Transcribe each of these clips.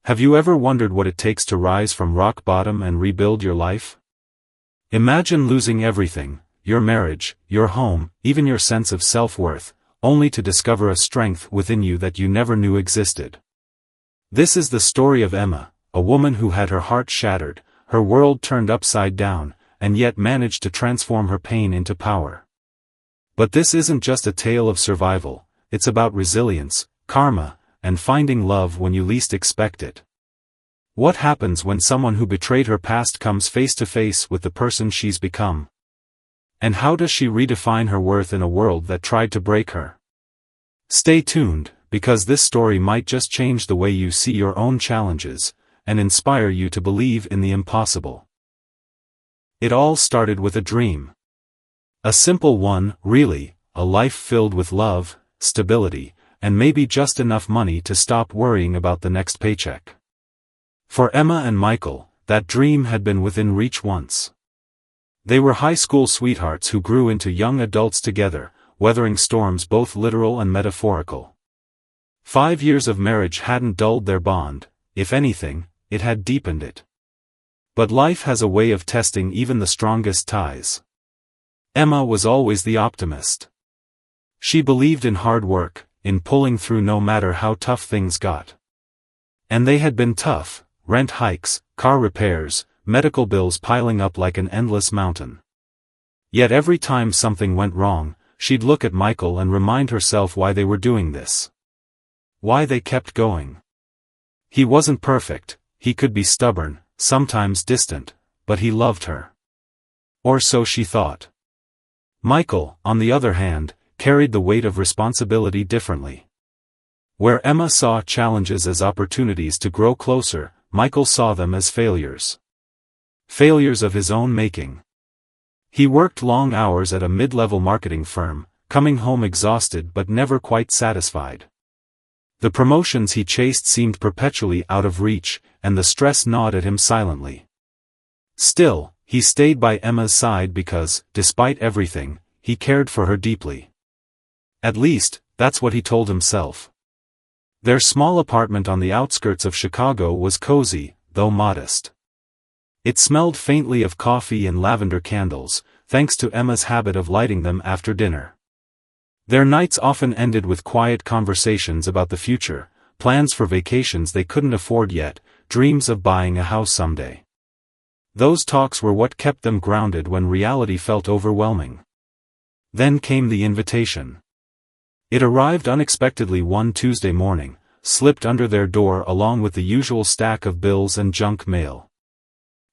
Have you ever wondered what it takes to rise from rock bottom and rebuild your life? Imagine losing everything, your marriage, your home, even your sense of self-worth, only to discover a strength within you that you never knew existed. This is the story of Emma, a woman who had her heart shattered, her world turned upside down, and yet managed to transform her pain into power. But this isn't just a tale of survival, it's about resilience, karma, and finding love when you least expect it. What happens when someone who betrayed her past comes face to face with the person she's become? And how does she redefine her worth in a world that tried to break her? Stay tuned, because this story might just change the way you see your own challenges, and inspire you to believe in the impossible. It all started with a dream. A simple one, really, a life filled with love, stability, and maybe just enough money to stop worrying about the next paycheck. For Emma and Michael, that dream had been within reach once. They were high school sweethearts who grew into young adults together, weathering storms both literal and metaphorical. 5 years of marriage hadn't dulled their bond, if anything, it had deepened it. But life has a way of testing even the strongest ties. Emma was always the optimist. She believed in hard work, in pulling through no matter how tough things got. And they had been tough: rent hikes, car repairs, medical bills piling up like an endless mountain. Yet every time something went wrong, she'd look at Michael and remind herself why they were doing this. Why they kept going. He wasn't perfect, he could be stubborn, sometimes distant, but he loved her. Or so she thought. Michael, on the other hand, carried the weight of responsibility differently. Where Emma saw challenges as opportunities to grow closer, Michael saw them as failures. Failures of his own making. He worked long hours at a mid-level marketing firm, coming home exhausted but never quite satisfied. The promotions he chased seemed perpetually out of reach, and the stress gnawed at him silently. Still, he stayed by Emma's side because, despite everything, he cared for her deeply. At least, that's what he told himself. Their small apartment on the outskirts of Chicago was cozy, though modest. It smelled faintly of coffee and lavender candles, thanks to Emma's habit of lighting them after dinner. Their nights often ended with quiet conversations about the future, plans for vacations they couldn't afford yet, dreams of buying a house someday. Those talks were what kept them grounded when reality felt overwhelming. Then came the invitation. It arrived unexpectedly one Tuesday morning, slipped under their door along with the usual stack of bills and junk mail.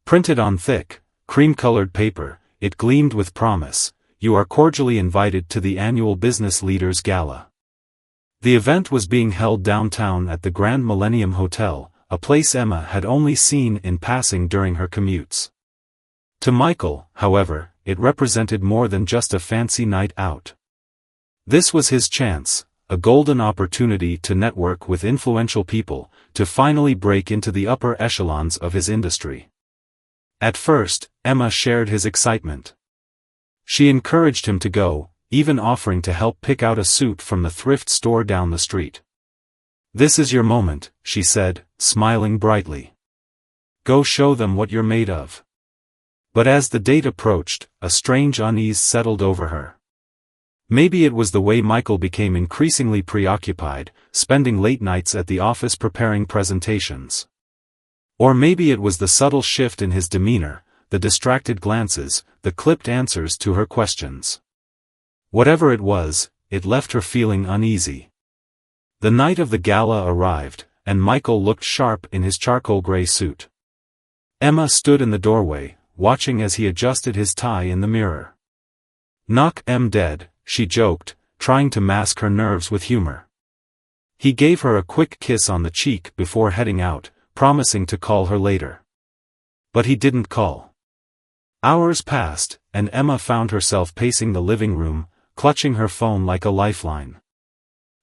Printed on thick, cream-colored paper, it gleamed with promise: "You are cordially invited to the annual Business Leaders Gala." The event was being held downtown at the Grand Millennium Hotel, a place Emma had only seen in passing during her commutes. To Michael, however, it represented more than just a fancy night out. This was his chance, a golden opportunity to network with influential people, to finally break into the upper echelons of his industry. At first, Emma shared his excitement. She encouraged him to go, even offering to help pick out a suit from the thrift store down the street. "This is your moment," she said, smiling brightly. "Go show them what you're made of." But as the date approached, a strange unease settled over her. Maybe it was the way Michael became increasingly preoccupied, spending late nights at the office preparing presentations. Or maybe it was the subtle shift in his demeanor, the distracted glances, the clipped answers to her questions. Whatever it was, it left her feeling uneasy. The night of the gala arrived, and Michael looked sharp in his charcoal gray suit. Emma stood in the doorway, watching as he adjusted his tie in the mirror. "Knock 'em dead," she joked, trying to mask her nerves with humor. He gave her a quick kiss on the cheek before heading out, promising to call her later. But he didn't call. Hours passed, and Emma found herself pacing the living room, clutching her phone like a lifeline.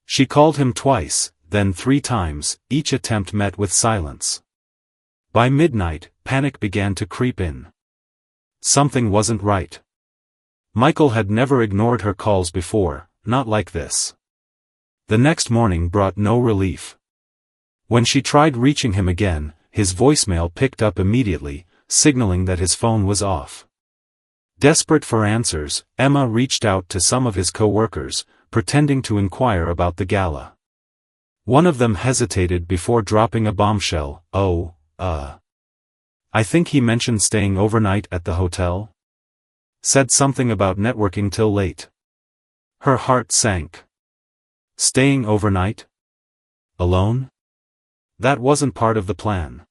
She called him twice, then 3 times, each attempt met with silence. By midnight, panic began to creep in. Something wasn't right. Michael had never ignored her calls before, not like this. The next morning brought no relief. When she tried reaching him again, his voicemail picked up immediately, signaling that his phone was off. Desperate for answers, Emma reached out to some of his co-workers, pretending to inquire about the gala. One of them hesitated before dropping a bombshell. I think he mentioned staying overnight at the hotel? Said something about networking till late. Her heart sank. Staying overnight? Alone? That wasn't part of the plan.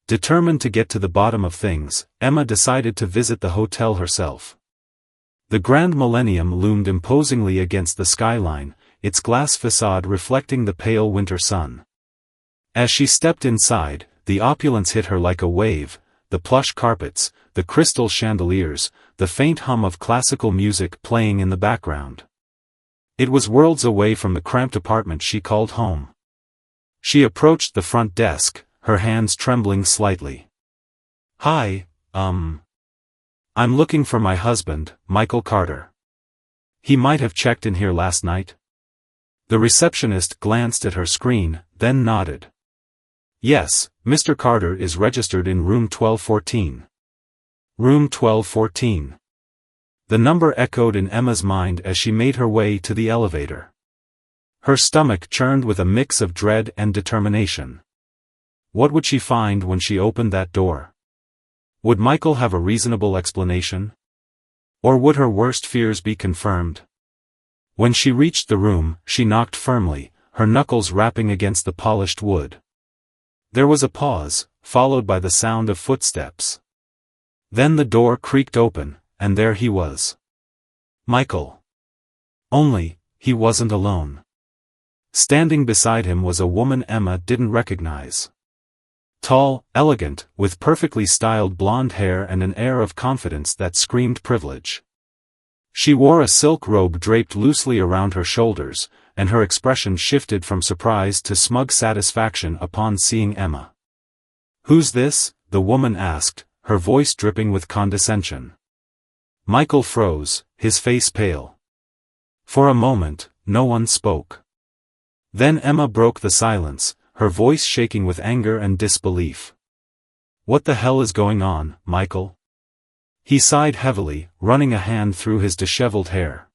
Determined to get to the bottom of things, Emma decided to visit the hotel herself. The Grand Millennium loomed imposingly against the skyline, its glass facade reflecting the pale winter sun. As she stepped inside, the opulence hit her like a wave, the plush carpets, the crystal chandeliers, the faint hum of classical music playing in the background. It was worlds away from the cramped apartment she called home. She approached the front desk, her hands trembling slightly. "Hi, I'm looking for my husband, Michael Carter. He might have checked in here last night." The receptionist glanced at her screen, then nodded. "Yes, Mr. Carter is registered in room 1214. Room 1214. The number echoed in Emma's mind as she made her way to the elevator. Her stomach churned with a mix of dread and determination. What would she find when she opened that door? Would Michael have a reasonable explanation? Or would her worst fears be confirmed? When she reached the room, she knocked firmly, her knuckles rapping against the polished wood. There was a pause, followed by the sound of footsteps. Then the door creaked open, and there he was. Michael. Only, he wasn't alone. Standing beside him was a woman Emma didn't recognize. Tall, elegant, with perfectly styled blonde hair and an air of confidence that screamed privilege. She wore a silk robe draped loosely around her shoulders, and her expression shifted from surprise to smug satisfaction upon seeing Emma. "Who's this?" the woman asked, her voice dripping with condescension. Michael froze, his face pale. For a moment, no one spoke. Then Emma broke the silence, her voice shaking with anger and disbelief. "What the hell is going on, Michael?" He sighed heavily, running a hand through his disheveled hair.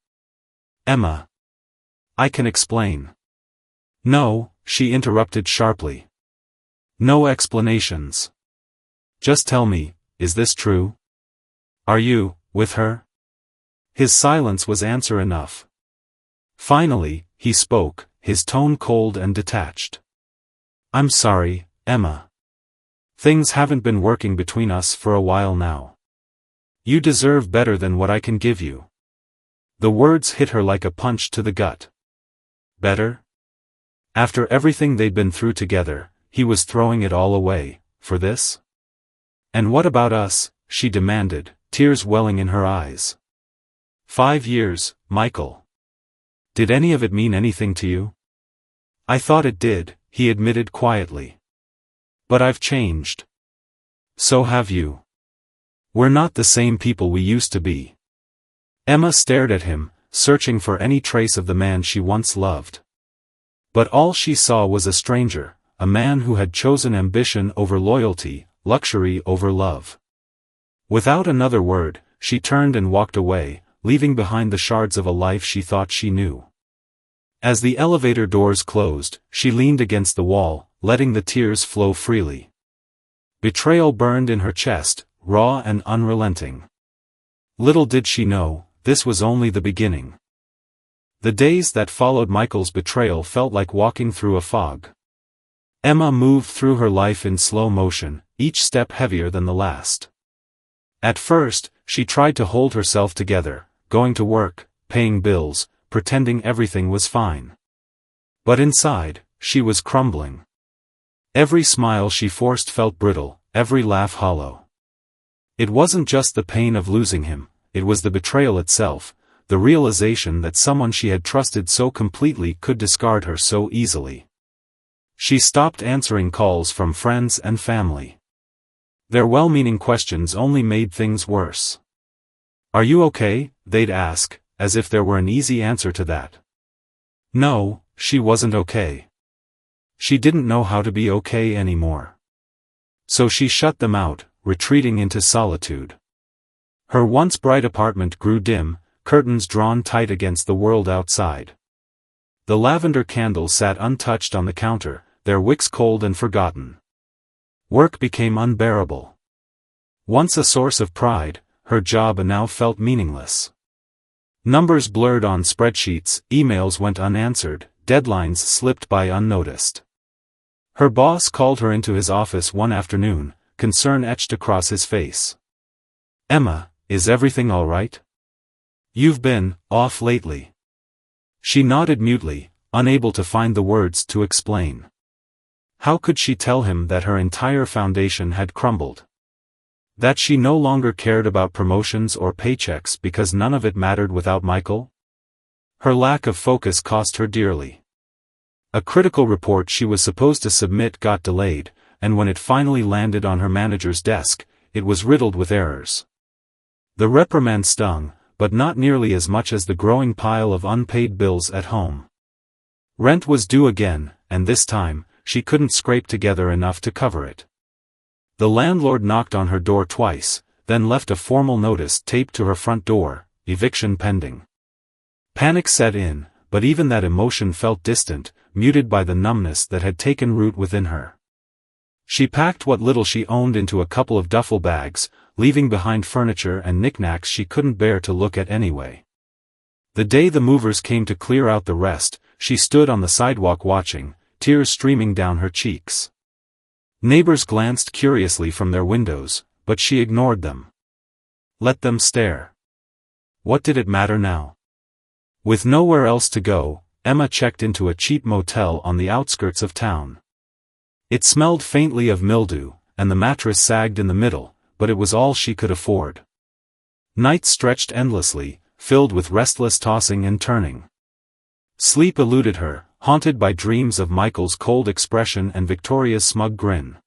"Emma. I can explain." "No," she interrupted sharply. "No explanations. Just tell me, is this true? Are you with her?" His silence was answer enough. Finally, he spoke, his tone cold and detached. "I'm sorry, Emma. Things haven't been working between us for a while now. You deserve better than what I can give you." The words hit her like a punch to the gut. Better? After everything they'd been through together, he was throwing it all away, for this? "And what about us?" she demanded, tears welling in her eyes. 5 years, Michael. Did any of it mean anything to you? "I thought it did," he admitted quietly. "But I've changed. So have you. We're not the same people we used to be." Emma stared at him, searching for any trace of the man she once loved. But all she saw was a stranger, a man who had chosen ambition over loyalty, luxury over love. Without another word, she turned and walked away, leaving behind the shards of a life she thought she knew. As the elevator doors closed, she leaned against the wall, letting the tears flow freely. Betrayal burned in her chest, raw and unrelenting. Little did she know, this was only the beginning. The days that followed Michael's betrayal felt like walking through a fog. Emma moved through her life in slow motion, each step heavier than the last. At first, she tried to hold herself together, going to work, paying bills, pretending everything was fine. But inside, she was crumbling. Every smile she forced felt brittle, every laugh hollow. It wasn't just the pain of losing him, it was the betrayal itself, the realization that someone she had trusted so completely could discard her so easily. She stopped answering calls from friends and family. Their well-meaning questions only made things worse. "Are you okay?" they'd ask, as if there were an easy answer to that. No, she wasn't okay. She didn't know how to be okay anymore. So she shut them out, retreating into solitude. Her once bright apartment grew dim, curtains drawn tight against the world outside. The lavender candles sat untouched on the counter, their wicks cold and forgotten. Work became unbearable. Once a source of pride, her job now felt meaningless. Numbers blurred on spreadsheets, emails went unanswered, deadlines slipped by unnoticed. Her boss called her into his office one afternoon, concern etched across his face. "Emma, is everything all right? You've been off lately." She nodded mutely, unable to find the words to explain. How could she tell him that her entire foundation had crumbled? That she no longer cared about promotions or paychecks because none of it mattered without Michael? Her lack of focus cost her dearly. A critical report she was supposed to submit got delayed, and when it finally landed on her manager's desk, it was riddled with errors. The reprimand stung, but not nearly as much as the growing pile of unpaid bills at home. Rent was due again, and this time, she couldn't scrape together enough to cover it. The landlord knocked on her door twice, then left a formal notice taped to her front door, "Eviction pending." Panic set in, but even that emotion felt distant, muted by the numbness that had taken root within her. She packed what little she owned into a couple of duffel bags, leaving behind furniture and knickknacks she couldn't bear to look at anyway. The day the movers came to clear out the rest, she stood on the sidewalk watching, tears streaming down her cheeks. Neighbors glanced curiously from their windows, but she ignored them. Let them stare. What did it matter now? With nowhere else to go, Emma checked into a cheap motel on the outskirts of town. It smelled faintly of mildew, and the mattress sagged in the middle, but it was all she could afford. Nights stretched endlessly, filled with restless tossing and turning. Sleep eluded her, haunted by dreams of Michael's cold expression and Victoria's smug grin.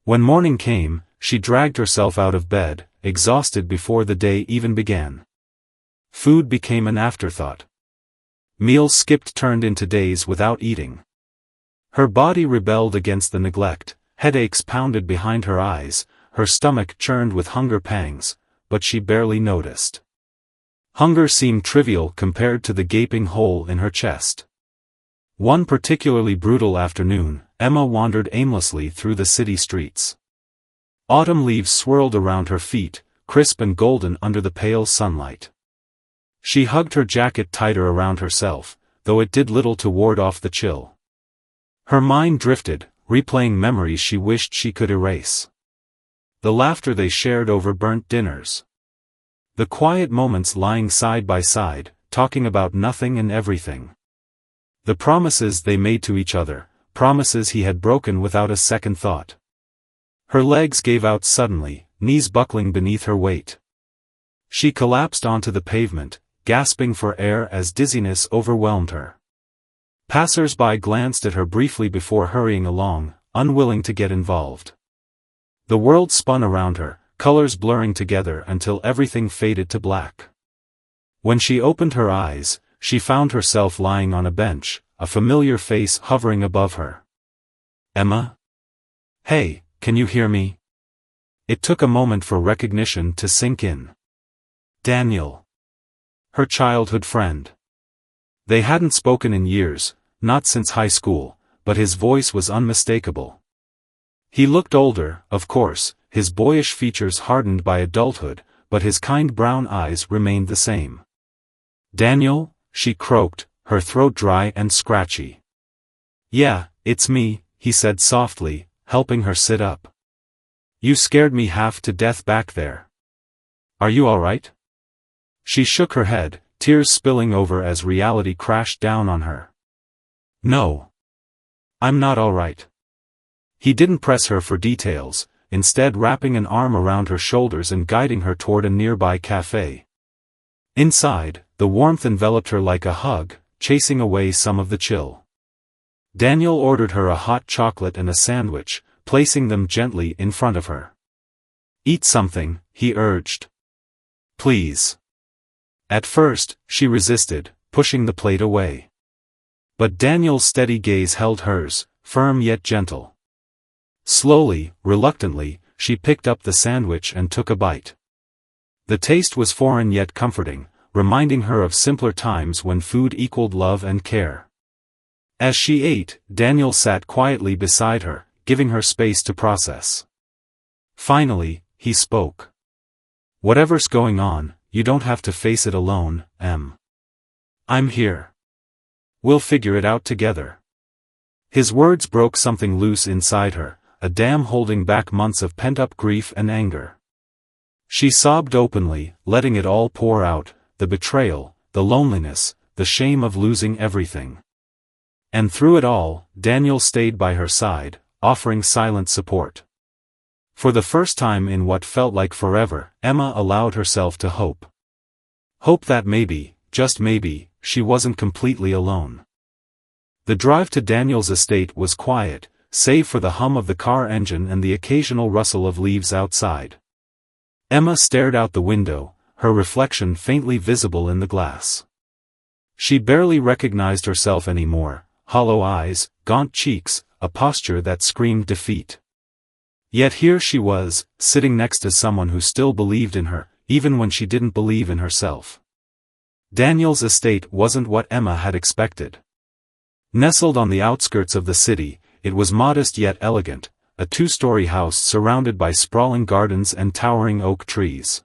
When morning came, she dragged herself out of bed, exhausted before the day even began. Food became an afterthought. Meals skipped turned into days without eating. Her body rebelled against the neglect, headaches pounded behind her eyes, her stomach churned with hunger pangs, but she barely noticed. Hunger seemed trivial compared to the gaping hole in her chest. One particularly brutal afternoon, Emma wandered aimlessly through the city streets. Autumn leaves swirled around her feet, crisp and golden under the pale sunlight. She hugged her jacket tighter around herself, though it did little to ward off the chill. Her mind drifted, replaying memories she wished she could erase. The laughter they shared over burnt dinners. The quiet moments lying side by side, talking about nothing and everything. The promises they made to each other, promises he had broken without a second thought. Her legs gave out suddenly, knees buckling beneath her weight. She collapsed onto the pavement, gasping for air as dizziness overwhelmed her. Passers-by glanced at her briefly before hurrying along, unwilling to get involved. The world spun around her, colors blurring together until everything faded to black. When she opened her eyes, she found herself lying on a bench, a familiar face hovering above her. "Emma? Hey, can you hear me?" It took a moment for recognition to sink in. Daniel. Her childhood friend. They hadn't spoken in years, not since high school, but his voice was unmistakable. He looked older, of course, his boyish features hardened by adulthood, but his kind brown eyes remained the same. "Daniel?" she croaked, her throat dry and scratchy. "Yeah, it's me," he said softly, helping her sit up. "You scared me half to death back there. Are you all right?" She shook her head, tears spilling over as reality crashed down on her. "No. I'm not all right." He didn't press her for details, instead wrapping an arm around her shoulders and guiding her toward a nearby cafe. Inside, the warmth enveloped her like a hug, chasing away some of the chill. Daniel ordered her a hot chocolate and a sandwich, placing them gently in front of her. "Eat something," he urged. "Please." At first, she resisted, pushing the plate away. But Daniel's steady gaze held hers, firm yet gentle. Slowly, reluctantly, she picked up the sandwich and took a bite. The taste was foreign yet comforting, reminding her of simpler times when food equaled love and care. As she ate, Daniel sat quietly beside her, giving her space to process. Finally, he spoke. "Whatever's going on, you don't have to face it alone, Em. I'm here. We'll figure it out together." His words broke something loose inside her, a dam holding back months of pent-up grief and anger. She sobbed openly, letting it all pour out, the betrayal, the loneliness, the shame of losing everything. And through it all, Daniel stayed by her side, offering silent support. For the first time in what felt like forever, Emma allowed herself to hope. Hope that maybe, just maybe, she wasn't completely alone. The drive to Daniel's estate was quiet, save for the hum of the car engine and the occasional rustle of leaves outside. Emma stared out the window, her reflection faintly visible in the glass. She barely recognized herself anymore, hollow eyes, gaunt cheeks, a posture that screamed defeat. Yet here she was, sitting next to someone who still believed in her, even when she didn't believe in herself. Daniel's estate wasn't what Emma had expected. Nestled on the outskirts of the city, it was modest yet elegant, a two-story house surrounded by sprawling gardens and towering oak trees.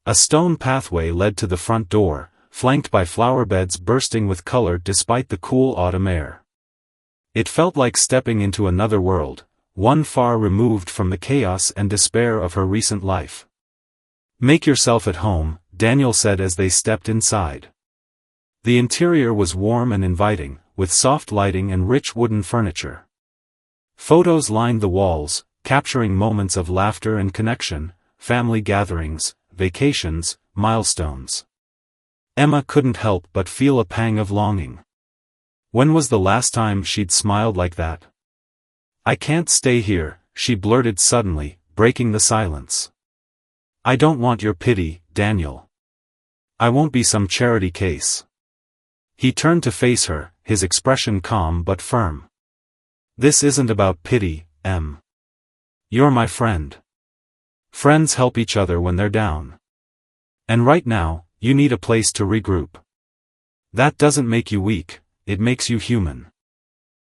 A stone pathway led to the front door, flanked by flower beds bursting with color despite the cool autumn air. It felt like stepping into another world, one far removed from the chaos and despair of her recent life. "Make yourself at home," Daniel said as they stepped inside. The interior was warm and inviting, with soft lighting and rich wooden furniture. Photos lined the walls, capturing moments of laughter and connection, family gatherings, vacations, milestones. Emma couldn't help but feel a pang of longing. When was the last time she'd smiled like that? "I can't stay here," she blurted suddenly, breaking the silence. "I don't want your pity, Daniel. I won't be some charity case." He turned to face her, his expression calm but firm. "This isn't about pity, Em. You're my friend. Friends help each other when they're down. And right now, you need a place to regroup. That doesn't make you weak, it makes you human."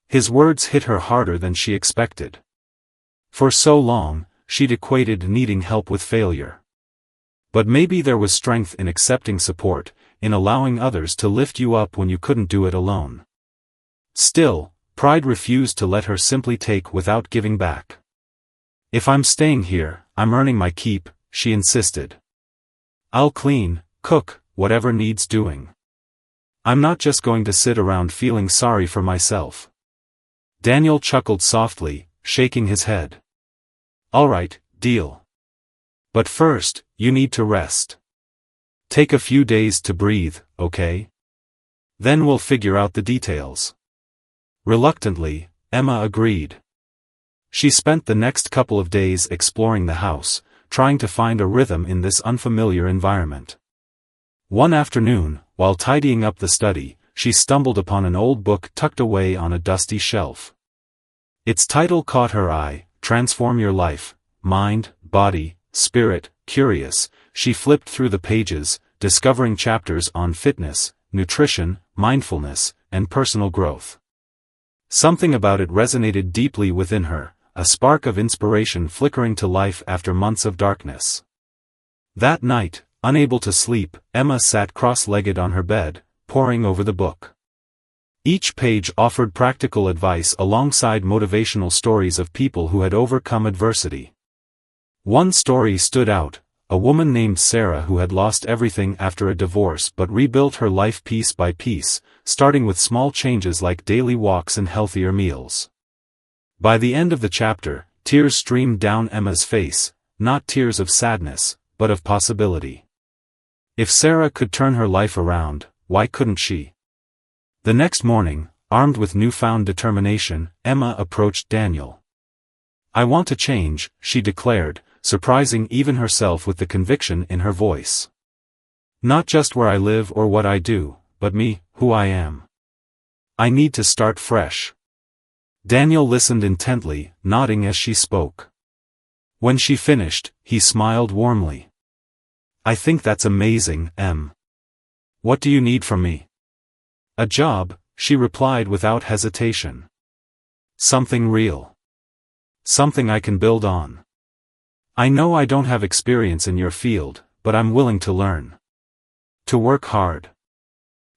His words hit her harder than she expected. For so long, she'd equated needing help with failure. But maybe there was strength in accepting support, in allowing others to lift you up when you couldn't do it alone. Still, pride refused to let her simply take without giving back. "If I'm staying here, I'm earning my keep," she insisted. "I'll clean, cook, whatever needs doing. I'm not just going to sit around feeling sorry for myself." Daniel chuckled softly, shaking his head. "All right, deal. But first, you need to rest. Take a few days to breathe, okay? Then we'll figure out the details." Reluctantly, Emma agreed. She spent the next couple of days exploring the house, trying to find a rhythm in this unfamiliar environment. One afternoon, while tidying up the study, she stumbled upon an old book tucked away on a dusty shelf. Its title caught her eye, "Transform Your Life, Mind, Body, Spirit." Curious, she flipped through the pages, discovering chapters on fitness, nutrition, mindfulness, and personal growth. Something about it resonated deeply within her, a spark of inspiration flickering to life after months of darkness. That night, unable to sleep, Emma sat cross-legged on her bed, poring over the book. Each page offered practical advice alongside motivational stories of people who had overcome adversity. One story stood out, a woman named Sarah who had lost everything after a divorce but rebuilt her life piece by piece, starting with small changes like daily walks and healthier meals. By the end of the chapter, tears streamed down Emma's face, not tears of sadness, but of possibility. If Sarah could turn her life around, why couldn't she? The next morning, armed with newfound determination, Emma approached Daniel. "I want to change," she declared, surprising even herself with the conviction in her voice. "Not just where I live or what I do, but me, who I am. I need to start fresh." Daniel listened intently, nodding as she spoke. When she finished, he smiled warmly. I think that's amazing, Em. What do you need from me? A job, she replied without hesitation. Something real. Something I can build on. I know I don't have experience in your field, but I'm willing to learn. To work hard.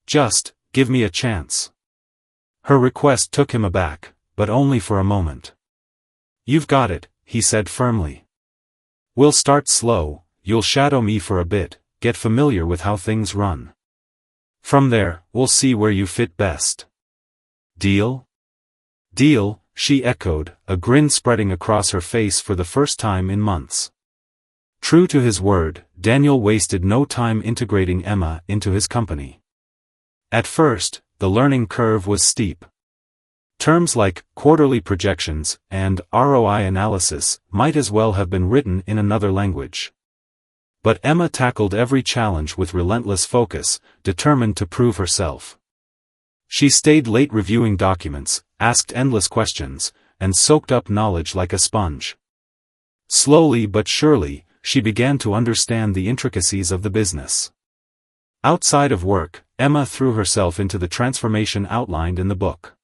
Just, give me a chance. Her request took him aback, but only for a moment. You've got it, he said firmly. We'll start slow, you'll shadow me for a bit, get familiar with how things run. From there, we'll see where you fit best. Deal? Deal, she echoed, a grin spreading across her face for the first time in months. True to his word, Daniel wasted no time integrating Emma into his company. At first, the learning curve was steep. Terms like quarterly projections and ROI analysis might as well have been written in another language. But Emma tackled every challenge with relentless focus, determined to prove herself. She stayed late reviewing documents, asked endless questions, and soaked up knowledge like a sponge. Slowly but surely, she began to understand the intricacies of the business. Outside of work, Emma threw herself into the transformation outlined in the book.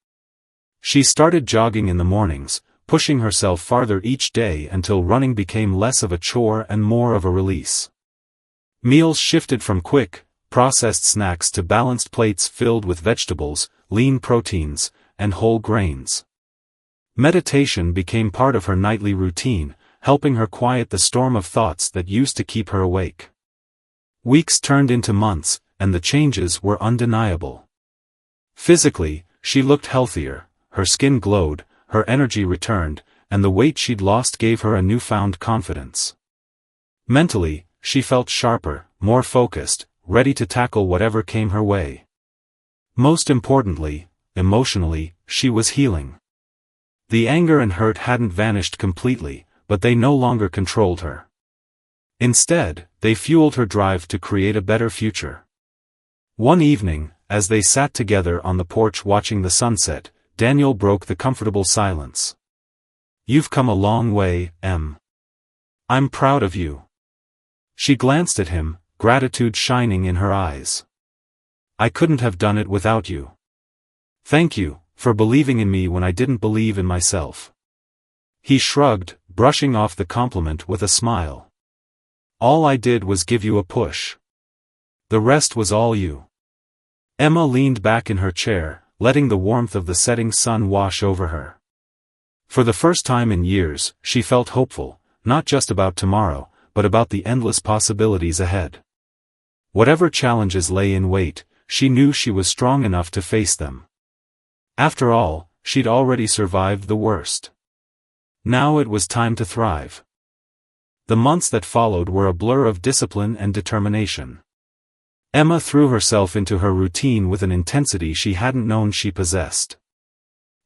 She started jogging in the mornings, pushing herself farther each day until running became less of a chore and more of a release. Meals shifted from quick, processed snacks to balanced plates filled with vegetables, lean proteins, and whole grains. Meditation became part of her nightly routine, helping her quiet the storm of thoughts that used to keep her awake. Weeks turned into months, and the changes were undeniable. Physically, she looked healthier, her skin glowed, her energy returned, and the weight she'd lost gave her a newfound confidence. Mentally, she felt sharper, more focused, ready to tackle whatever came her way. Most importantly, emotionally, she was healing. The anger and hurt hadn't vanished completely, but they no longer controlled her. Instead, they fueled her drive to create a better future. One evening, as they sat together on the porch watching the sunset, Daniel broke the comfortable silence. You've come a long way, Em. I'm proud of you. She glanced at him, gratitude shining in her eyes. I couldn't have done it without you. Thank you, for believing in me when I didn't believe in myself. He shrugged, brushing off the compliment with a smile. All I did was give you a push. The rest was all you. Emma leaned back in her chair, letting the warmth of the setting sun wash over her. For the first time in years, she felt hopeful, not just about tomorrow, but about the endless possibilities ahead. Whatever challenges lay in wait, she knew she was strong enough to face them. After all, she'd already survived the worst. Now it was time to thrive. The months that followed were a blur of discipline and determination. Emma threw herself into her routine with an intensity she hadn't known she possessed.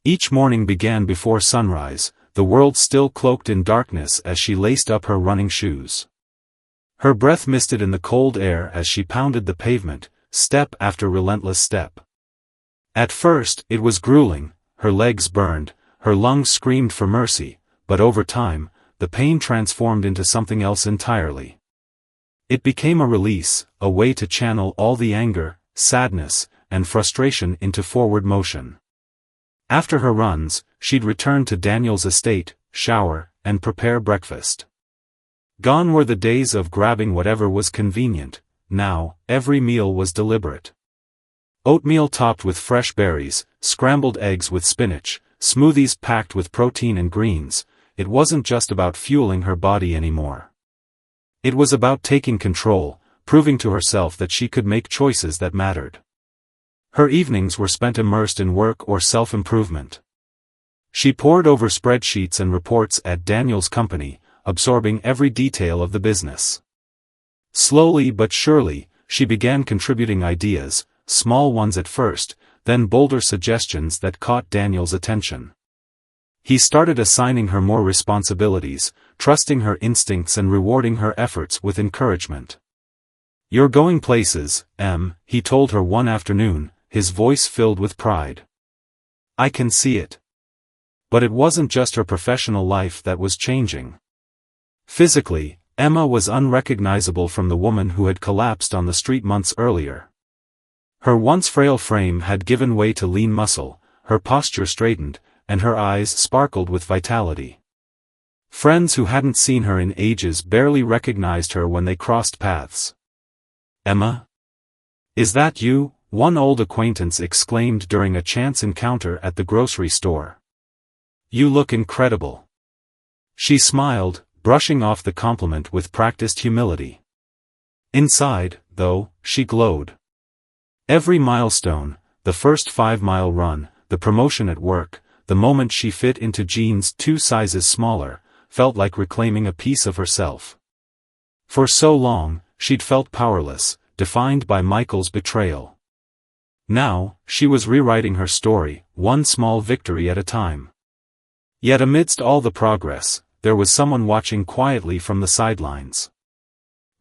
Each morning began before sunrise, the world still cloaked in darkness as she laced up her running shoes. Her breath misted in the cold air as she pounded the pavement, step after relentless step. At first, it was grueling, her legs burned, her lungs screamed for mercy, but over time, the pain transformed into something else entirely. It became a release, a way to channel all the anger, sadness, and frustration into forward motion. After her runs, she'd return to Daniel's estate, shower, and prepare breakfast. Gone were the days of grabbing whatever was convenient. Now, every meal was deliberate. Oatmeal topped with fresh berries, scrambled eggs with spinach, smoothies packed with protein and greens. It wasn't just about fueling her body anymore. It was about taking control, proving to herself that she could make choices that mattered. Her evenings were spent immersed in work or self-improvement. She pored over spreadsheets and reports at Daniel's company, absorbing every detail of the business. Slowly but surely, she began contributing ideas, small ones at first, then bolder suggestions that caught Daniel's attention. He started assigning her more responsibilities, trusting her instincts and rewarding her efforts with encouragement. You're going places, Em, he told her one afternoon, his voice filled with pride. I can see it. But it wasn't just her professional life that was changing. Physically, Emma was unrecognizable from the woman who had collapsed on the street months earlier. Her once frail frame had given way to lean muscle, her posture straightened, and her eyes sparkled with vitality. Friends who hadn't seen her in ages barely recognized her when they crossed paths. "Emma? Is that you?" one old acquaintance exclaimed during a chance encounter at the grocery store. "You look incredible." She smiled, brushing off the compliment with practiced humility. Inside, though, she glowed. Every milestone, the first 5-mile run, the promotion at work, the moment she fit into jeans 2 sizes smaller, felt like reclaiming a piece of herself. For so long, she'd felt powerless, defined by Michael's betrayal. Now, she was rewriting her story, one small victory at a time. Yet amidst all the progress, there was someone watching quietly from the sidelines.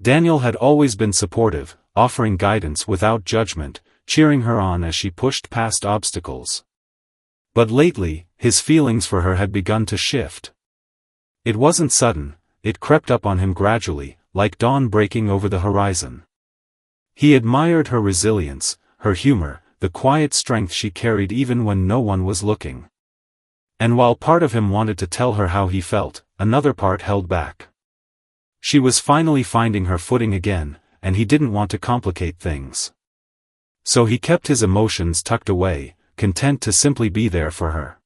Daniel had always been supportive, offering guidance without judgment, cheering her on as she pushed past obstacles. But lately, his feelings for her had begun to shift. It wasn't sudden, it crept up on him gradually, like dawn breaking over the horizon. He admired her resilience, her humor, the quiet strength she carried even when no one was looking. And while part of him wanted to tell her how he felt, another part held back. She was finally finding her footing again, and he didn't want to complicate things. So he kept his emotions tucked away, content to simply be there for her.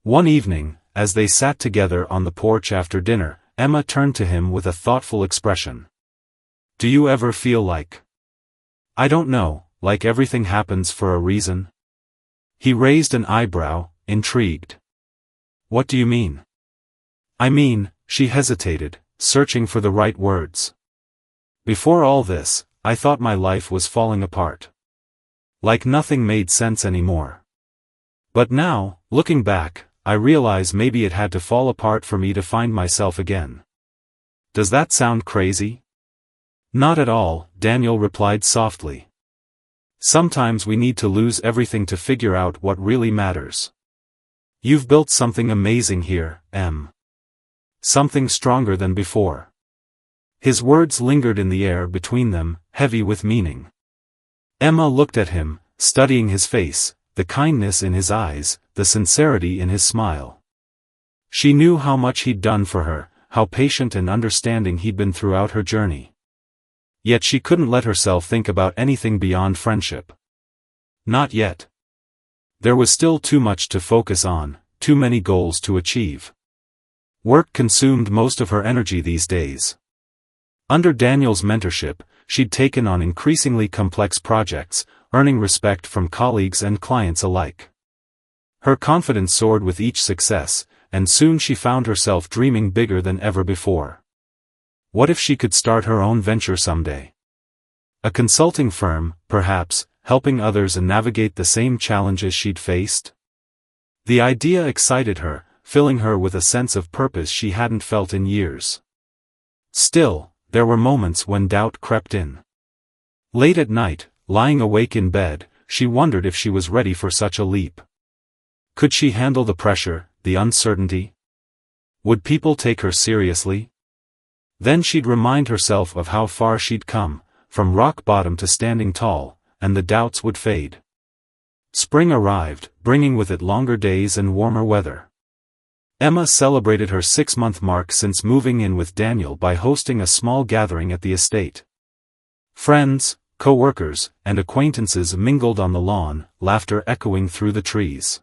One evening, as they sat together on the porch after dinner, Emma turned to him with a thoughtful expression. "Do you ever feel like... I don't know, like everything happens for a reason?" He raised an eyebrow, intrigued. "What do you mean?" "I mean," she hesitated, searching for the right words. "Before all this, I thought my life was falling apart. Like nothing made sense anymore. But now, looking back, I realize maybe it had to fall apart for me to find myself again." "Does that sound crazy?" "Not at all," Daniel replied softly. "Sometimes we need to lose everything to figure out what really matters. You've built something amazing here, Em. Something stronger than before." His words lingered in the air between them, heavy with meaning. Emma looked at him, studying his face, the kindness in his eyes, the sincerity in his smile. She knew how much he'd done for her, how patient and understanding he'd been throughout her journey. Yet she couldn't let herself think about anything beyond friendship. Not yet. There was still too much to focus on, too many goals to achieve. Work consumed most of her energy these days. Under Daniel's mentorship, she'd taken on increasingly complex projects, earning respect from colleagues and clients alike. Her confidence soared with each success, and soon she found herself dreaming bigger than ever before. What if she could start her own venture someday? A consulting firm, perhaps, helping others and navigate the same challenges she'd faced? The idea excited her, filling her with a sense of purpose she hadn't felt in years. Still, there were moments when doubt crept in. Late at night, lying awake in bed, she wondered if she was ready for such a leap. Could she handle the pressure, the uncertainty? Would people take her seriously? Then she'd remind herself of how far she'd come, from rock bottom to standing tall, and the doubts would fade. Spring arrived, bringing with it longer days and warmer weather. Emma celebrated her 6-month mark since moving in with Daniel by hosting a small gathering at the estate. Friends, co-workers, and acquaintances mingled on the lawn, laughter echoing through the trees.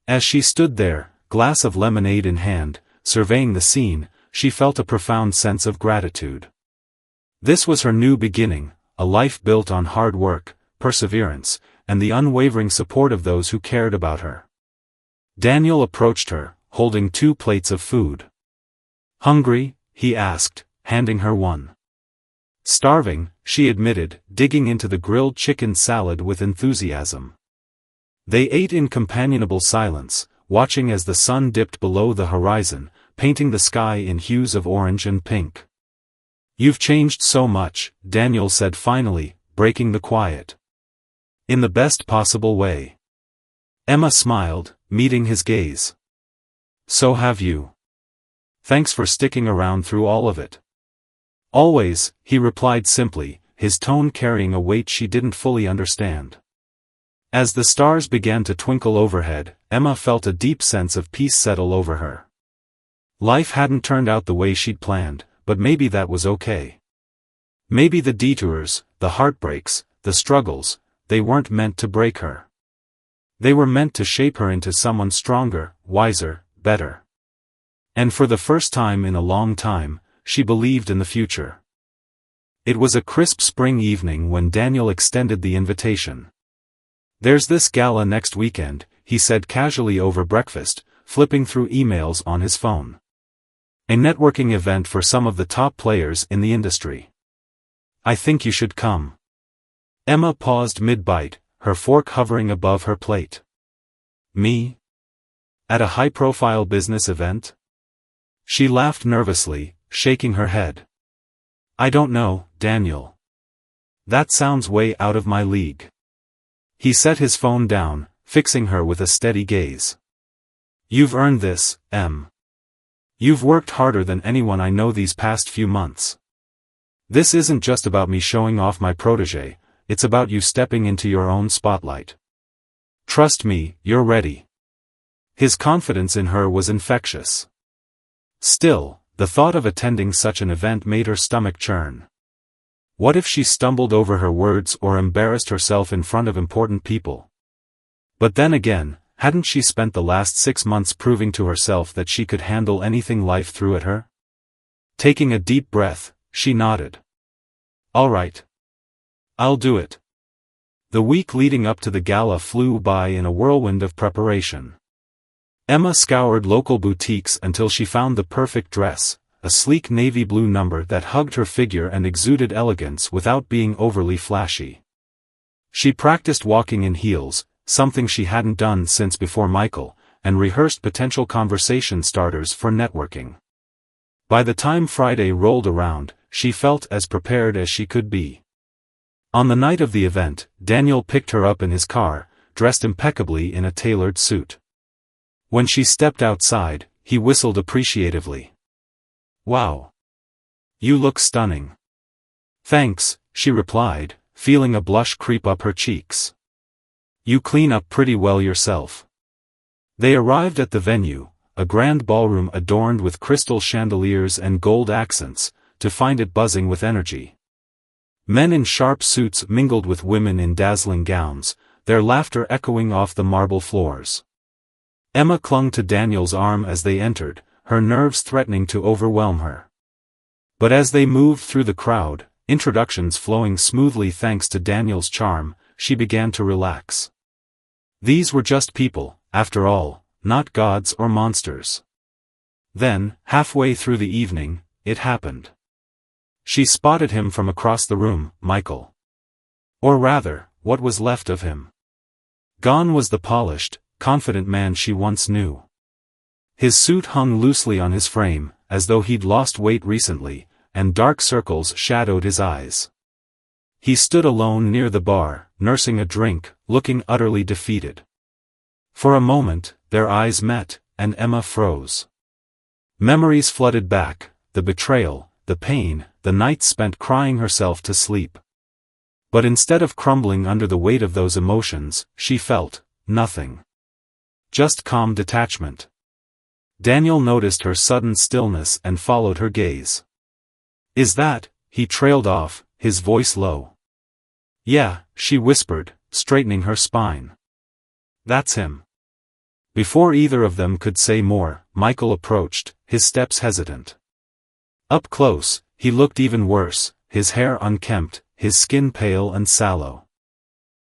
As she stood there, glass of lemonade in hand, surveying the scene, she felt a profound sense of gratitude. This was her new beginning, a life built on hard work, perseverance, and the unwavering support of those who cared about her. Daniel approached her, holding 2 plates of food. "Hungry?" he asked, handing her one. "Starving," she admitted, digging into the grilled chicken salad with enthusiasm. They ate in companionable silence, watching as the sun dipped below the horizon, painting the sky in hues of orange and pink. "You've changed so much," Daniel said finally, breaking the quiet. "In the best possible way." Emma smiled, meeting his gaze. So have you. Thanks for sticking around through all of it. Always, he replied simply, his tone carrying a weight she didn't fully understand. As the stars began to twinkle overhead, Emma felt a deep sense of peace settle over her. Life hadn't turned out the way she'd planned, but maybe that was okay. Maybe the detours, the heartbreaks, the struggles, they weren't meant to break her. They were meant to shape her into someone stronger, wiser, better. And for the first time in a long time, she believed in the future. It was a crisp spring evening when Daniel extended the invitation. "There's this gala next weekend," he said casually over breakfast, flipping through emails on his phone. "A networking event for some of the top players in the industry. I think you should come." Emma paused mid-bite, her fork hovering above her plate. "Me? At a high-profile business event?" She laughed nervously, shaking her head. "I don't know, Daniel. That sounds way out of my league." He set his phone down, fixing her with a steady gaze. "You've earned this, Em. You've worked harder than anyone I know these past few months. This isn't just about me showing off my protégé, it's about you stepping into your own spotlight. Trust me, you're ready." His confidence in her was infectious. Still, the thought of attending such an event made her stomach churn. What if she stumbled over her words or embarrassed herself in front of important people? But then again, hadn't she spent the last 6 months proving to herself that she could handle anything life threw at her? Taking a deep breath, she nodded. "All right. I'll do it." The week leading up to the gala flew by in a whirlwind of preparation. Emma scoured local boutiques until she found the perfect dress, a sleek navy blue number that hugged her figure and exuded elegance without being overly flashy. She practiced walking in heels, something she hadn't done since before Michael, and rehearsed potential conversation starters for networking. By the time Friday rolled around, she felt as prepared as she could be. On the night of the event, Daniel picked her up in his car, dressed impeccably in a tailored suit. When she stepped outside, he whistled appreciatively. "Wow. You look stunning." "Thanks," she replied, feeling a blush creep up her cheeks. "You clean up pretty well yourself." They arrived at the venue, a grand ballroom adorned with crystal chandeliers and gold accents, to find it buzzing with energy. Men in sharp suits mingled with women in dazzling gowns, their laughter echoing off the marble floors. Emma clung to Daniel's arm as they entered, her nerves threatening to overwhelm her. But as they moved through the crowd, introductions flowing smoothly thanks to Daniel's charm, she began to relax. These were just people, after all, not gods or monsters. Then, halfway through the evening, it happened. She spotted him from across the room, Michael. Or rather, what was left of him. Gone was the polished, confident man she once knew. His suit hung loosely on his frame, as though he'd lost weight recently, and dark circles shadowed his eyes. He stood alone near the bar, nursing a drink, looking utterly defeated. For a moment, their eyes met, and Emma froze. Memories flooded back, the betrayal, the pain, the nights spent crying herself to sleep. But instead of crumbling under the weight of those emotions, she felt nothing. Just calm detachment. Daniel noticed her sudden stillness and followed her gaze. "Is that," he trailed off, his voice low. "Yeah," she whispered, straightening her spine. "That's him." Before either of them could say more, Michael approached, his steps hesitant. Up close, he looked even worse, his hair unkempt, his skin pale and sallow.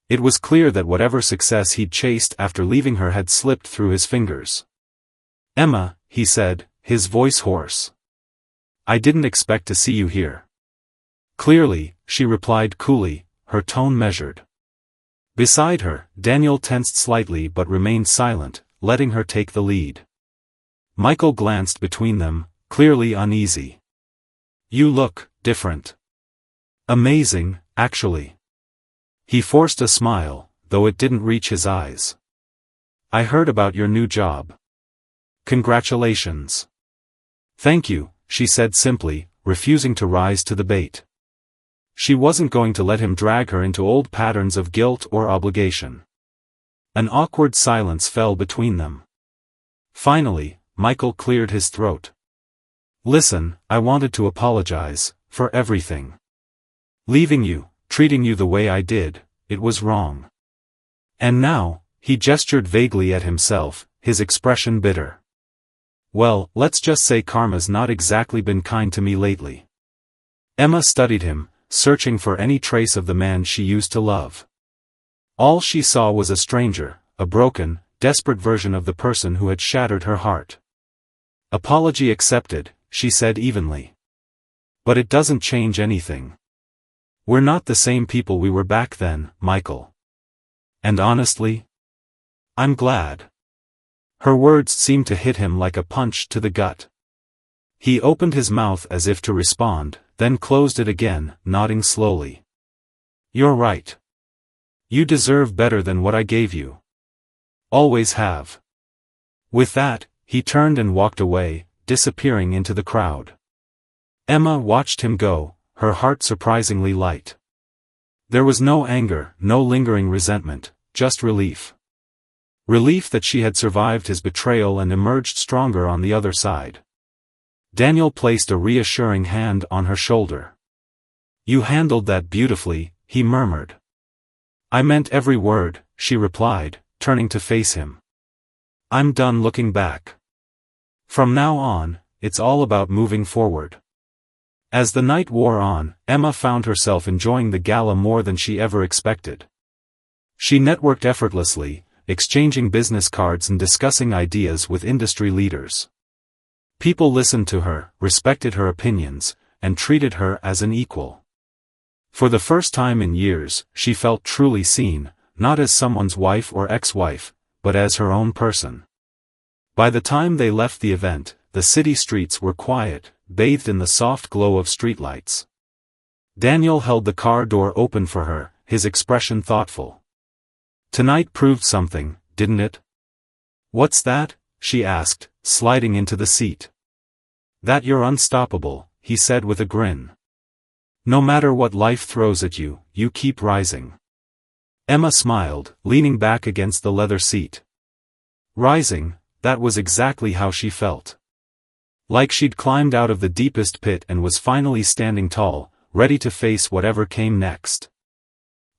It was clear that whatever success he'd chased after leaving her had slipped through his fingers. "Emma," he said, his voice hoarse. "I didn't expect to see you here." "Clearly," she replied coolly, her tone measured. Beside her, Daniel tensed slightly but remained silent, letting her take the lead. Michael glanced between them, clearly uneasy. "You look different." "Amazing, actually." He forced a smile, though it didn't reach his eyes. "I heard about your new job." Congratulations. Thank you, she said simply, refusing to rise to the bait. She wasn't going to let him drag her into old patterns of guilt or obligation. An awkward silence fell between them. Finally, Michael cleared his throat. Listen, I wanted to apologize, for everything. Leaving you, treating you the way I did, it was wrong. And now, he gestured vaguely at himself, his expression bitter. Well, let's just say karma's not exactly been kind to me lately. Emma studied him, searching for any trace of the man she used to love. All she saw was a stranger, a broken, desperate version of the person who had shattered her heart. Apology accepted, she said evenly. But it doesn't change anything. We're not the same people we were back then, Michael. And honestly, I'm glad. Her words seemed to hit him like a punch to the gut. He opened his mouth as if to respond, then closed it again, nodding slowly. You're right. You deserve better than what I gave you. Always have. With that, he turned and walked away, disappearing into the crowd. Emma watched him go, her heart surprisingly light. There was no anger, no lingering resentment, just relief. Relief that she had survived his betrayal and emerged stronger on the other side. Daniel placed a reassuring hand on her shoulder. You handled that beautifully, he murmured. I meant every word, she replied, turning to face him. I'm done looking back. From now on, it's all about moving forward. As the night wore on, Emma found herself enjoying the gala more than she ever expected. She networked effortlessly, exchanging business cards and discussing ideas with industry leaders. People listened to her, respected her opinions, and treated her as an equal. For the first time in years, she felt truly seen, not as someone's wife or ex-wife, but as her own person. By the time they left the event, the city streets were quiet, bathed in the soft glow of streetlights. Daniel held the car door open for her, his expression thoughtful. Tonight proved something, didn't it? What's that? She asked, sliding into the seat. That you're unstoppable, he said with a grin. No matter what life throws at you, you keep rising. Emma smiled, leaning back against the leather seat. Rising, that was exactly how she felt. Like she'd climbed out of the deepest pit and was finally standing tall, ready to face whatever came next.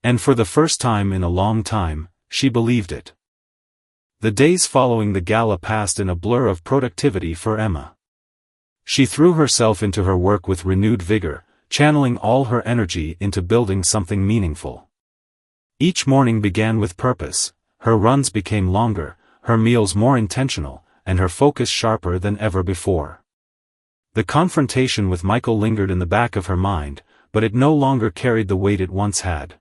And for the first time in a long time, she believed it. The days following the gala passed in a blur of productivity for Emma. She threw herself into her work with renewed vigor, channeling all her energy into building something meaningful. Each morning began with purpose, her runs became longer, her meals more intentional, and her focus sharper than ever before. The confrontation with Michael lingered in the back of her mind, but it no longer carried the weight it once had.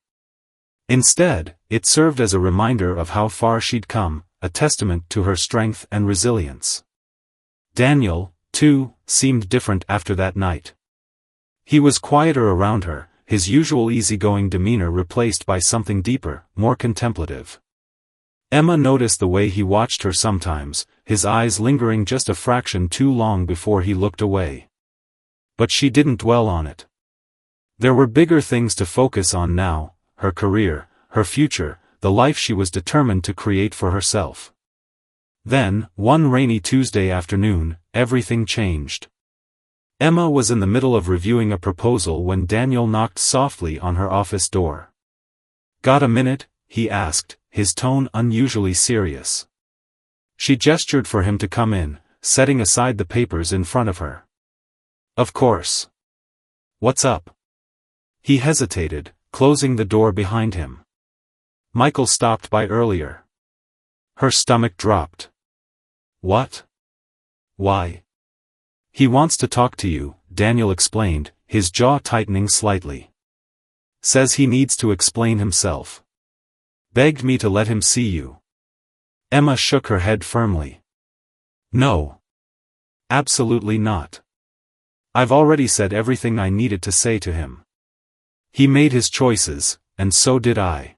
Instead, it served as a reminder of how far she'd come, a testament to her strength and resilience. Daniel, too, seemed different after that night. He was quieter around her, his usual easygoing demeanor replaced by something deeper, more contemplative. Emma noticed the way he watched her sometimes, his eyes lingering just a fraction too long before he looked away. But she didn't dwell on it. There were bigger things to focus on now, her career, her future, the life she was determined to create for herself. Then, one rainy Tuesday afternoon, everything changed. Emma was in the middle of reviewing a proposal when Daniel knocked softly on her office door. Got a minute? He asked, his tone unusually serious. She gestured for him to come in, setting aside the papers in front of her. Of course. What's up? He hesitated, closing the door behind him. Michael stopped by earlier. Her stomach dropped. What? Why? He wants to talk to you, Daniel explained, his jaw tightening slightly. Says he needs to explain himself. Begged me to let him see you. Emma shook her head firmly. No. Absolutely not. I've already said everything I needed to say to him. He made his choices, and so did I.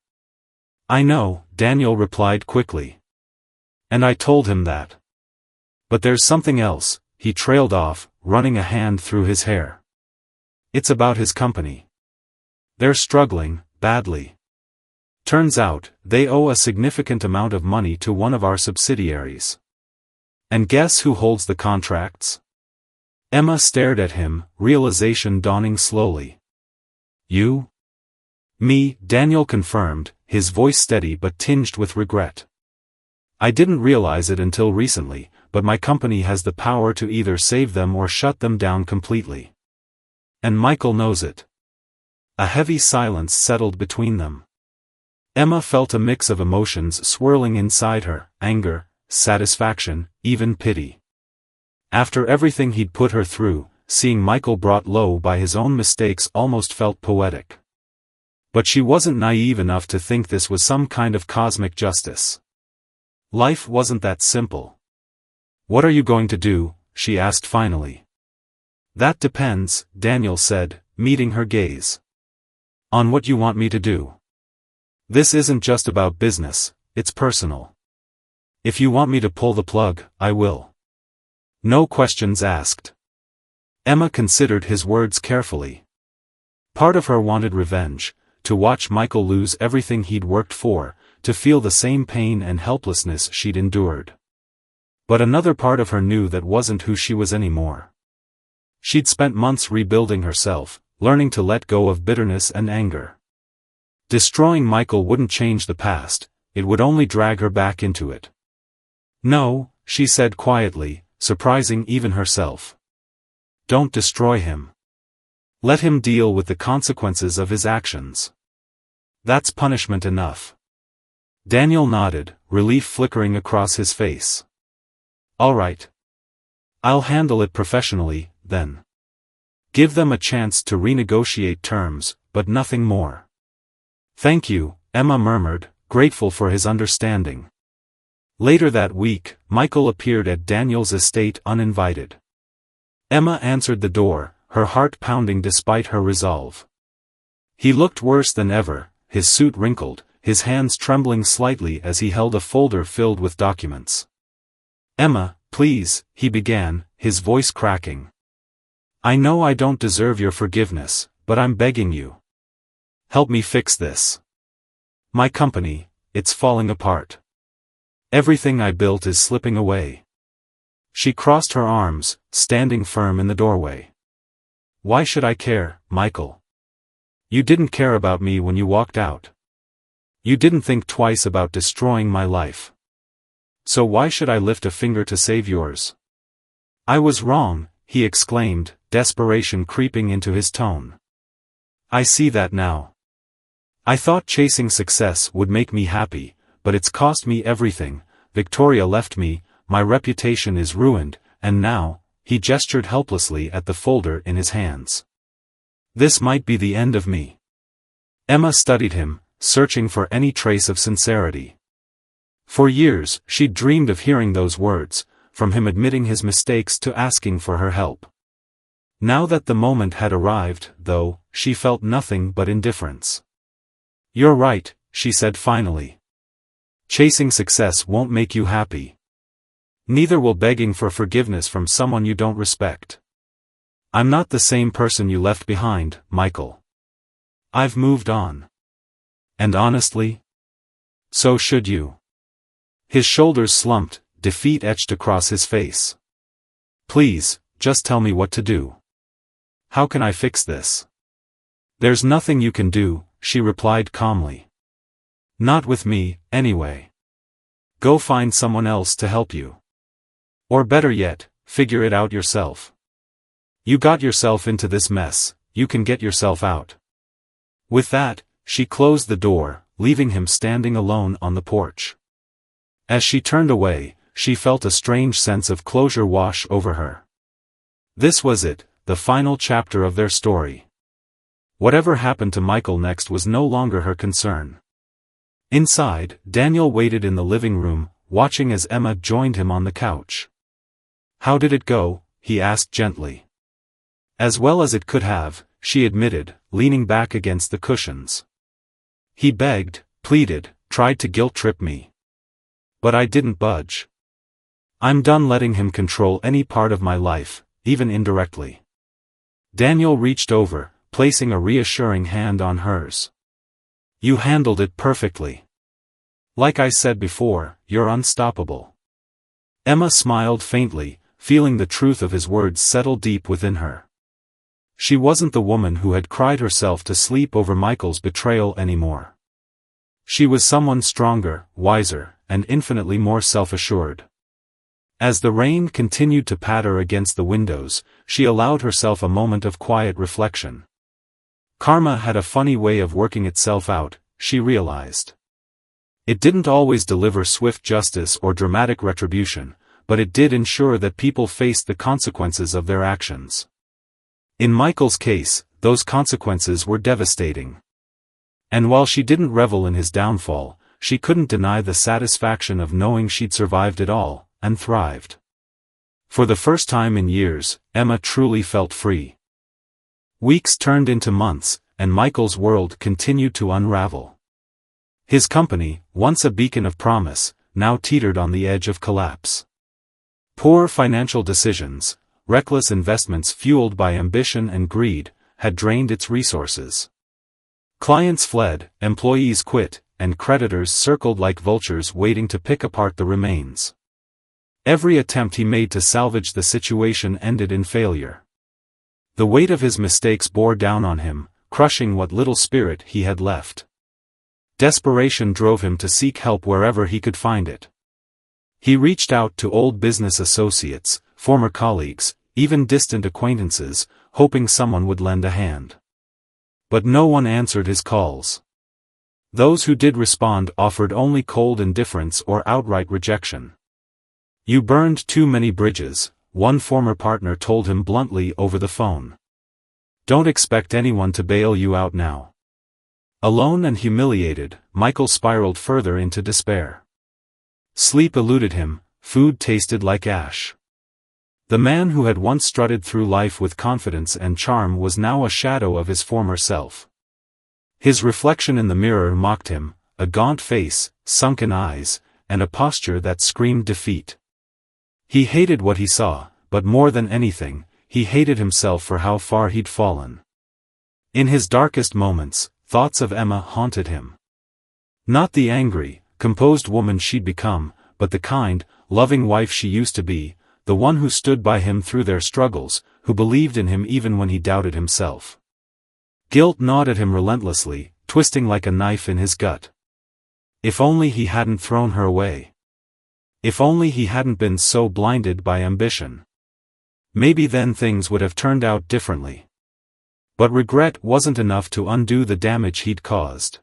I know, Daniel replied quickly. And I told him that. But there's something else, he trailed off, running a hand through his hair. It's about his company. They're struggling, badly. Turns out, they owe a significant amount of money to one of our subsidiaries. And guess who holds the contracts? Emma stared at him, realization dawning slowly. You? Me, Daniel confirmed, his voice steady but tinged with regret. I didn't realize it until recently, but my company has the power to either save them or shut them down completely. And Michael knows it. A heavy silence settled between them. Emma felt a mix of emotions swirling inside her, anger, satisfaction, even pity. After everything he'd put her through, seeing Michael brought low by his own mistakes almost felt poetic. But she wasn't naive enough to think this was some kind of cosmic justice. Life wasn't that simple. What are you going to do? She asked finally. That depends, Daniel said, meeting her gaze. On what you want me to do. This isn't just about business, it's personal. If you want me to pull the plug, I will. No questions asked. Emma considered his words carefully. Part of her wanted revenge, to watch Michael lose everything he'd worked for, to feel the same pain and helplessness she'd endured. But another part of her knew that wasn't who she was anymore. She'd spent months rebuilding herself, learning to let go of bitterness and anger. Destroying Michael wouldn't change the past, it would only drag her back into it. No, she said quietly, surprising even herself. Don't destroy him. Let him deal with the consequences of his actions. That's punishment enough. Daniel nodded, relief flickering across his face. All right. I'll handle it professionally, then. Give them a chance to renegotiate terms, but nothing more. Thank you, Emma murmured, grateful for his understanding. Later that week, Michael appeared at Daniel's estate uninvited. Emma answered the door, her heart pounding despite her resolve. He looked worse than ever, his suit wrinkled, his hands trembling slightly as he held a folder filled with documents. Emma, please, he began, his voice cracking. I know I don't deserve your forgiveness, but I'm begging you. Help me fix this. My company, it's falling apart. Everything I built is slipping away. She crossed her arms, standing firm in the doorway. Why should I care, Michael? You didn't care about me when you walked out. You didn't think twice about destroying my life. So why should I lift a finger to save yours? I was wrong, he exclaimed, desperation creeping into his tone. I see that now. I thought chasing success would make me happy, but it's cost me everything. Victoria left me, my reputation is ruined, and now, he gestured helplessly at the folder in his hands. This might be the end of me. Emma studied him, searching for any trace of sincerity. For years, she'd dreamed of hearing those words, from him admitting his mistakes to asking for her help. Now that the moment had arrived, though, she felt nothing but indifference. You're right, she said finally. Chasing success won't make you happy. Neither will begging for forgiveness from someone you don't respect. I'm not the same person you left behind, Michael. I've moved on. And honestly? So should you. His shoulders slumped, defeat etched across his face. Please, just tell me what to do. How can I fix this? There's nothing you can do, she replied calmly. Not with me, anyway. Go find someone else to help you. Or better yet, figure it out yourself. You got yourself into this mess, you can get yourself out. With that, she closed the door, leaving him standing alone on the porch. As she turned away, she felt a strange sense of closure wash over her. This was it, the final chapter of their story. Whatever happened to Michael next was no longer her concern. Inside, Daniel waited in the living room, watching as Emma joined him on the couch. How did it go? He asked gently. As well as it could have, she admitted, leaning back against the cushions. He begged, pleaded, tried to guilt-trip me. But I didn't budge. I'm done letting him control any part of my life, even indirectly. Daniel reached over, placing a reassuring hand on hers. You handled it perfectly. Like I said before, you're unstoppable. Emma smiled faintly, feeling the truth of his words settle deep within her. She wasn't the woman who had cried herself to sleep over Michael's betrayal anymore. She was someone stronger, wiser, and infinitely more self-assured. As the rain continued to patter against the windows, she allowed herself a moment of quiet reflection. Karma had a funny way of working itself out, she realized. It didn't always deliver swift justice or dramatic retribution, but it did ensure that people faced the consequences of their actions. In Michael's case, those consequences were devastating. And while she didn't revel in his downfall, she couldn't deny the satisfaction of knowing she'd survived it all, and thrived. For the first time in years, Emma truly felt free. Weeks turned into months, and Michael's world continued to unravel. His company, once a beacon of promise, now teetered on the edge of collapse. Poor financial decisions, reckless investments fueled by ambition and greed, had drained its resources. Clients fled, employees quit, and creditors circled like vultures waiting to pick apart the remains. Every attempt he made to salvage the situation ended in failure. The weight of his mistakes bore down on him, crushing what little spirit he had left. Desperation drove him to seek help wherever he could find it. He reached out to old business associates, former colleagues, even distant acquaintances, hoping someone would lend a hand. But no one answered his calls. Those who did respond offered only cold indifference or outright rejection. You burned too many bridges, one former partner told him bluntly over the phone. Don't expect anyone to bail you out now. Alone and humiliated, Michael spiraled further into despair. Sleep eluded him, food tasted like ash. The man who had once strutted through life with confidence and charm was now a shadow of his former self. His reflection in the mirror mocked him, a gaunt face, sunken eyes, and a posture that screamed defeat. He hated what he saw, but more than anything, he hated himself for how far he'd fallen. In his darkest moments, thoughts of Emma haunted him. Not the angry, composed woman she'd become, but the kind, loving wife she used to be, the one who stood by him through their struggles, who believed in him even when he doubted himself. Guilt gnawed at him relentlessly, twisting like a knife in his gut. If only he hadn't thrown her away. If only he hadn't been so blinded by ambition. Maybe then things would have turned out differently. But regret wasn't enough to undo the damage he'd caused.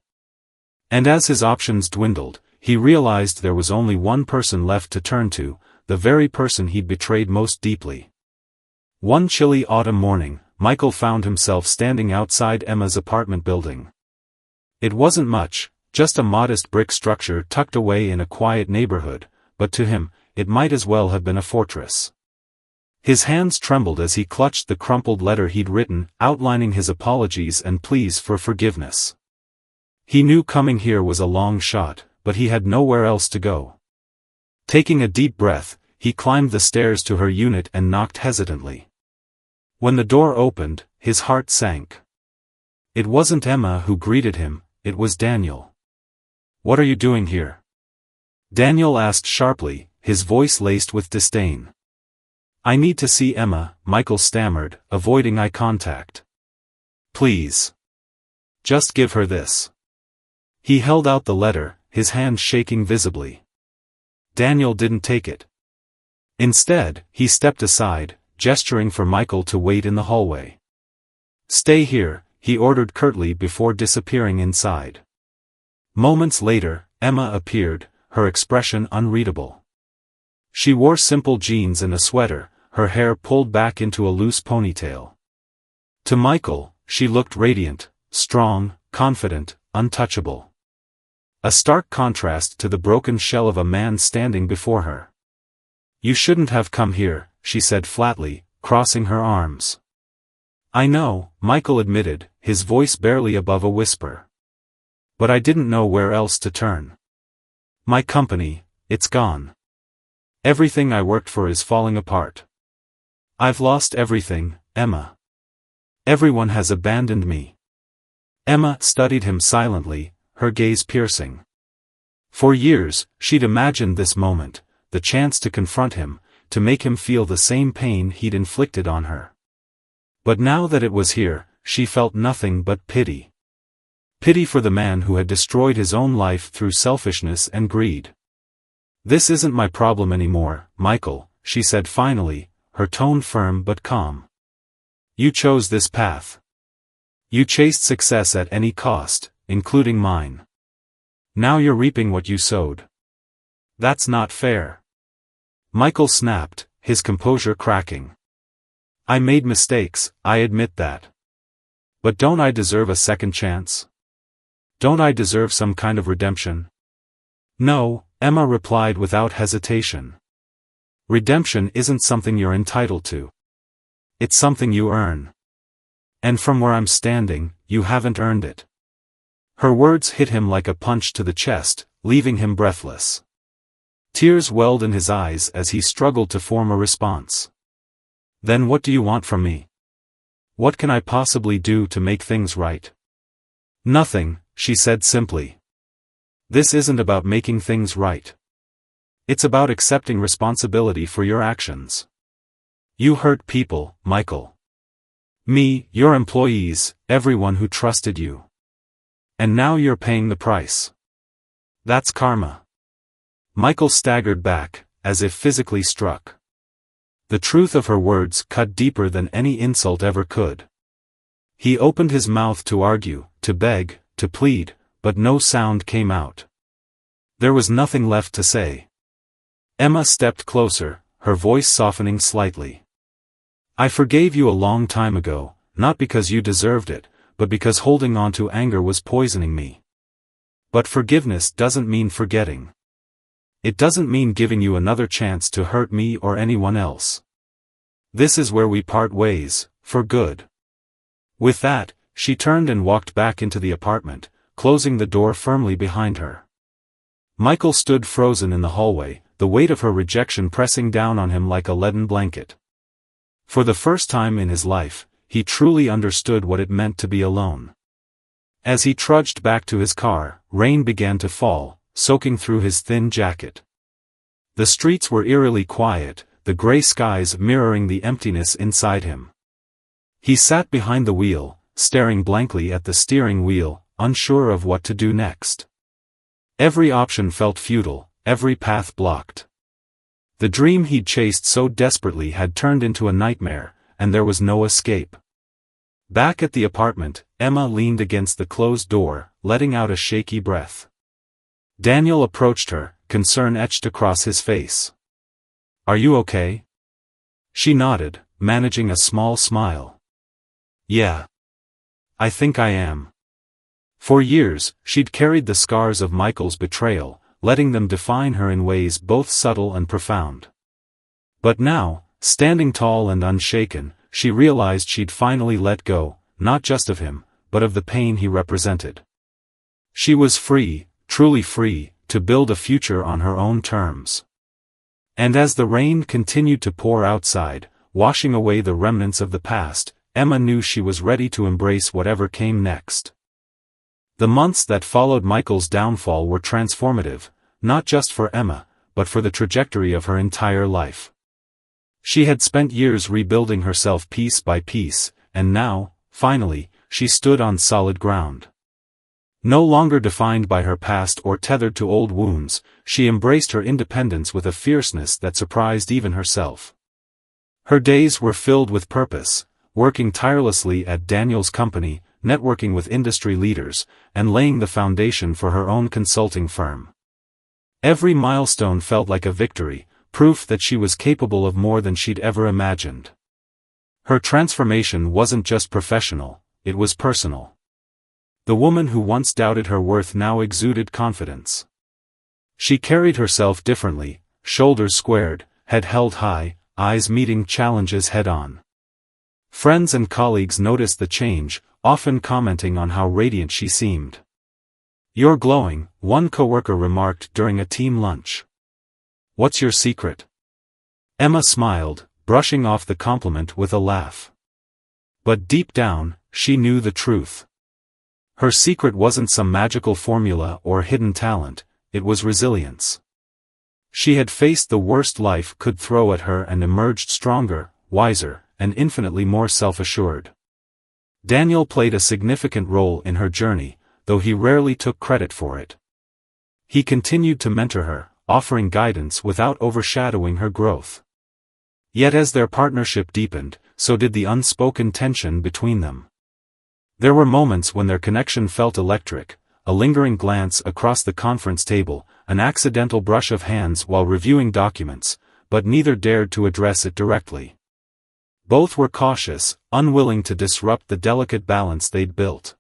And as his options dwindled, he realized there was only one person left to turn to, the very person he'd betrayed most deeply. One chilly autumn morning, Michael found himself standing outside Emma's apartment building. It wasn't much, just a modest brick structure tucked away in a quiet neighborhood, but to him, it might as well have been a fortress. His hands trembled as he clutched the crumpled letter he'd written, outlining his apologies and pleas for forgiveness. He knew coming here was a long shot, but he had nowhere else to go. Taking a deep breath, he climbed the stairs to her unit and knocked hesitantly. When the door opened, his heart sank. It wasn't Emma who greeted him, it was Daniel. "What are you doing here?" Daniel asked sharply, his voice laced with disdain. "I need to see Emma," Michael stammered, avoiding eye contact. "Please. Just give her this." He held out the letter, his hand shaking visibly. Daniel didn't take it. Instead, he stepped aside, gesturing for Michael to wait in the hallway. "Stay here," he ordered curtly before disappearing inside. Moments later, Emma appeared, her expression unreadable. She wore simple jeans and a sweater, her hair pulled back into a loose ponytail. To Michael, she looked radiant, strong, confident, untouchable. A stark contrast to the broken shell of a man standing before her. "You shouldn't have come here," she said flatly, crossing her arms. "I know," Michael admitted, his voice barely above a whisper. "But I didn't know where else to turn. My company, it's gone." Everything I worked for is falling apart. I've lost everything, Emma. Everyone has abandoned me. Emma studied him silently, her gaze piercing. For years, she'd imagined this moment, the chance to confront him, to make him feel the same pain he'd inflicted on her. But now that it was here, she felt nothing but pity. Pity for the man who had destroyed his own life through selfishness and greed. "This isn't my problem anymore, Michael," she said finally, her tone firm but calm. "You chose this path. You chased success at any cost, including mine. Now you're reaping what you sowed. That's not fair." Michael snapped, his composure cracking. "I made mistakes, I admit that. But don't I deserve a second chance? Don't I deserve some kind of redemption?" "No," Emma replied without hesitation. "Redemption isn't something you're entitled to. It's something you earn. And from where I'm standing, you haven't earned it." Her words hit him like a punch to the chest, leaving him breathless. Tears welled in his eyes as he struggled to form a response. "Then what do you want from me? What can I possibly do to make things right?" "Nothing," she said simply. "This isn't about making things right. It's about accepting responsibility for your actions. You hurt people, Michael. Me, your employees, everyone who trusted you. And now you're paying the price. That's karma." Michael staggered back, as if physically struck. The truth of her words cut deeper than any insult ever could. He opened his mouth to argue, to beg, to plead, but no sound came out. There was nothing left to say. Emma stepped closer, her voice softening slightly. "I forgave you a long time ago, not because you deserved it, but because holding on to anger was poisoning me. But forgiveness doesn't mean forgetting. It doesn't mean giving you another chance to hurt me or anyone else. This is where we part ways, for good." With that, she turned and walked back into the apartment, closing the door firmly behind her. Michael stood frozen in the hallway, the weight of her rejection pressing down on him like a leaden blanket. For the first time in his life, he truly understood what it meant to be alone. As he trudged back to his car, rain began to fall, soaking through his thin jacket. The streets were eerily quiet, the gray skies mirroring the emptiness inside him. He sat behind the wheel, staring blankly at the steering wheel, unsure of what to do next. Every option felt futile, every path blocked. The dream he'd chased so desperately had turned into a nightmare, and there was no escape. Back at the apartment, Emma leaned against the closed door, letting out a shaky breath. Daniel approached her, concern etched across his face. "Are you okay?" She nodded, managing a small smile. "Yeah. I think I am." For years, she'd carried the scars of Michael's betrayal, letting them define her in ways both subtle and profound. But now, standing tall and unshaken, she realized she'd finally let go, not just of him, but of the pain he represented. She was free, truly free, to build a future on her own terms. And as the rain continued to pour outside, washing away the remnants of the past, Emma knew she was ready to embrace whatever came next. The months that followed Michael's downfall were transformative, not just for Emma, but for the trajectory of her entire life. She had spent years rebuilding herself piece by piece, and now, finally, she stood on solid ground. No longer defined by her past or tethered to old wounds, she embraced her independence with a fierceness that surprised even herself. Her days were filled with purpose, working tirelessly at Daniel's company, networking with industry leaders, and laying the foundation for her own consulting firm. Every milestone felt like a victory, proof that she was capable of more than she'd ever imagined. Her transformation wasn't just professional, it was personal. The woman who once doubted her worth now exuded confidence. She carried herself differently, shoulders squared, head held high, eyes meeting challenges head-on. Friends and colleagues noticed the change, often commenting on how radiant she seemed. "You're glowing," one coworker remarked during a team lunch. "What's your secret?" Emma smiled, brushing off the compliment with a laugh. But deep down, she knew the truth. Her secret wasn't some magical formula or hidden talent, it was resilience. She had faced the worst life could throw at her and emerged stronger, wiser, and infinitely more self-assured. Daniel played a significant role in her journey, though he rarely took credit for it. He continued to mentor her, offering guidance without overshadowing her growth. Yet as their partnership deepened, so did the unspoken tension between them. There were moments when their connection felt electric, a lingering glance across the conference table, an accidental brush of hands while reviewing documents, but neither dared to address it directly. Both were cautious, unwilling to disrupt the delicate balance they'd built.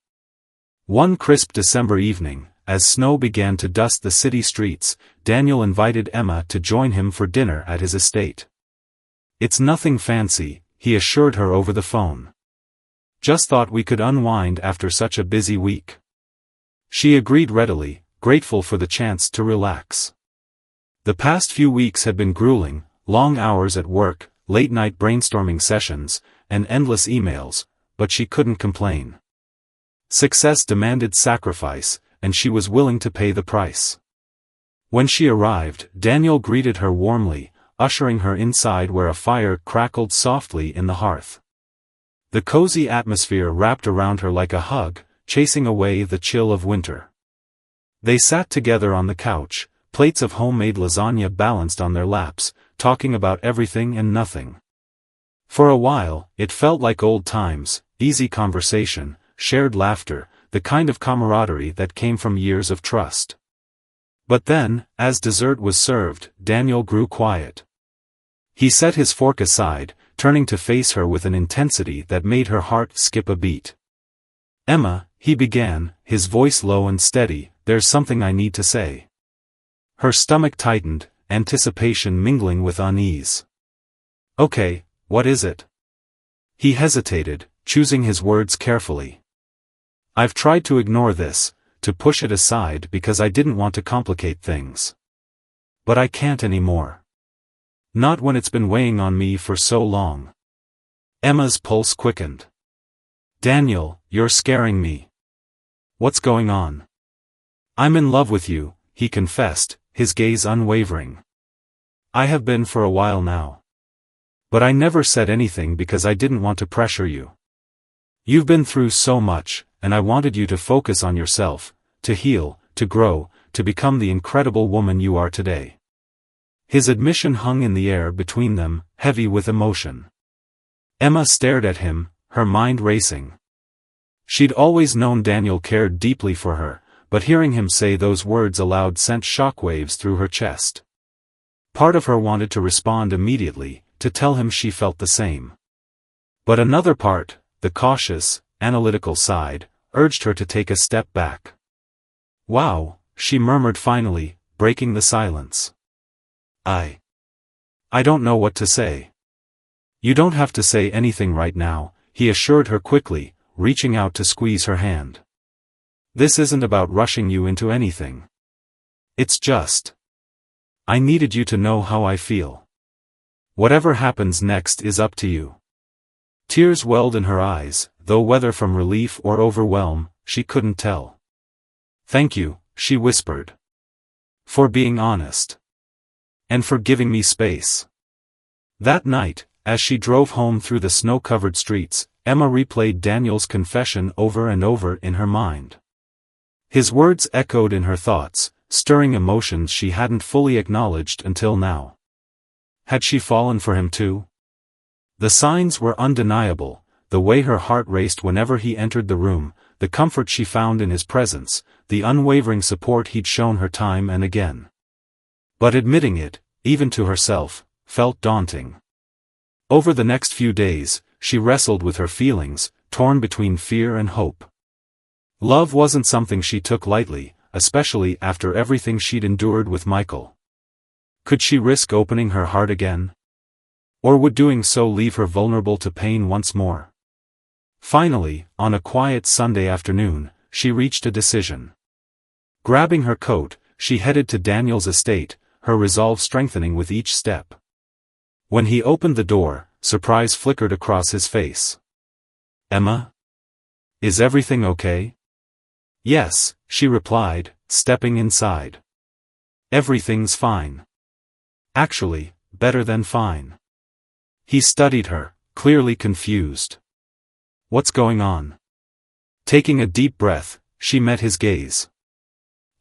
One crisp December evening, as snow began to dust the city streets, Daniel invited Emma to join him for dinner at his estate. "It's nothing fancy," he assured her over the phone. "Just thought we could unwind after such a busy week." She agreed readily, grateful for the chance to relax. The past few weeks had been grueling, long hours at work, late-night brainstorming sessions, and endless emails, but she couldn't complain. Success demanded sacrifice, and she was willing to pay the price. When she arrived, Daniel greeted her warmly, ushering her inside where a fire crackled softly in the hearth. The cozy atmosphere wrapped around her like a hug, chasing away the chill of winter. They sat together on the couch, plates of homemade lasagna balanced on their laps, talking about everything and nothing. For a while, it felt like old times, easy conversation, shared laughter, the kind of camaraderie that came from years of trust. But then, as dessert was served, Daniel grew quiet. He set his fork aside, turning to face her with an intensity that made her heart skip a beat. "Emma," he began, his voice low and steady, "there's something I need to say." Her stomach tightened, anticipation mingling with unease. "Okay, what is it?" He hesitated, choosing his words carefully. "I've tried to ignore this, to push it aside because I didn't want to complicate things. But I can't anymore. Not when it's been weighing on me for so long." Emma's pulse quickened. "Daniel, you're scaring me. What's going on?" "I'm in love with you," he confessed, his gaze unwavering. "I have been for a while now. But I never said anything because I didn't want to pressure you. You've been through so much, and I wanted you to focus on yourself, to heal, to grow, to become the incredible woman you are today." His admission hung in the air between them, heavy with emotion. Emma stared at him, her mind racing. She'd always known Daniel cared deeply for her, but hearing him say those words aloud sent shockwaves through her chest. Part of her wanted to respond immediately, to tell him she felt the same. But another part, the cautious, analytical side, urged her to take a step back. "Wow," she murmured finally, breaking the silence. I don't know what to say." "You don't have to say anything right now," he assured her quickly, reaching out to squeeze her hand. "This isn't about rushing you into anything. It's just, I needed you to know how I feel. Whatever happens next is up to you." Tears welled in her eyes, though whether from relief or overwhelm, she couldn't tell. "Thank you," she whispered. "For being honest. And for giving me space." That night, as she drove home through the snow-covered streets, Emma replayed Daniel's confession over and over in her mind. His words echoed in her thoughts, stirring emotions she hadn't fully acknowledged until now. Had she fallen for him too? The signs were undeniable, the way her heart raced whenever he entered the room, the comfort she found in his presence, the unwavering support he'd shown her time and again. But admitting it, even to herself, felt daunting. Over the next few days, she wrestled with her feelings, torn between fear and hope. Love wasn't something she took lightly, especially after everything she'd endured with Michael. Could she risk opening her heart again? Or would doing so leave her vulnerable to pain once more? Finally, on a quiet Sunday afternoon, she reached a decision. Grabbing her coat, she headed to Daniel's estate, her resolve strengthening with each step. When he opened the door, surprise flickered across his face. "Emma? Is everything okay?" "Yes," she replied, stepping inside. "Everything's fine. Actually, better than fine." He studied her, clearly confused. "What's going on?" Taking a deep breath, she met his gaze.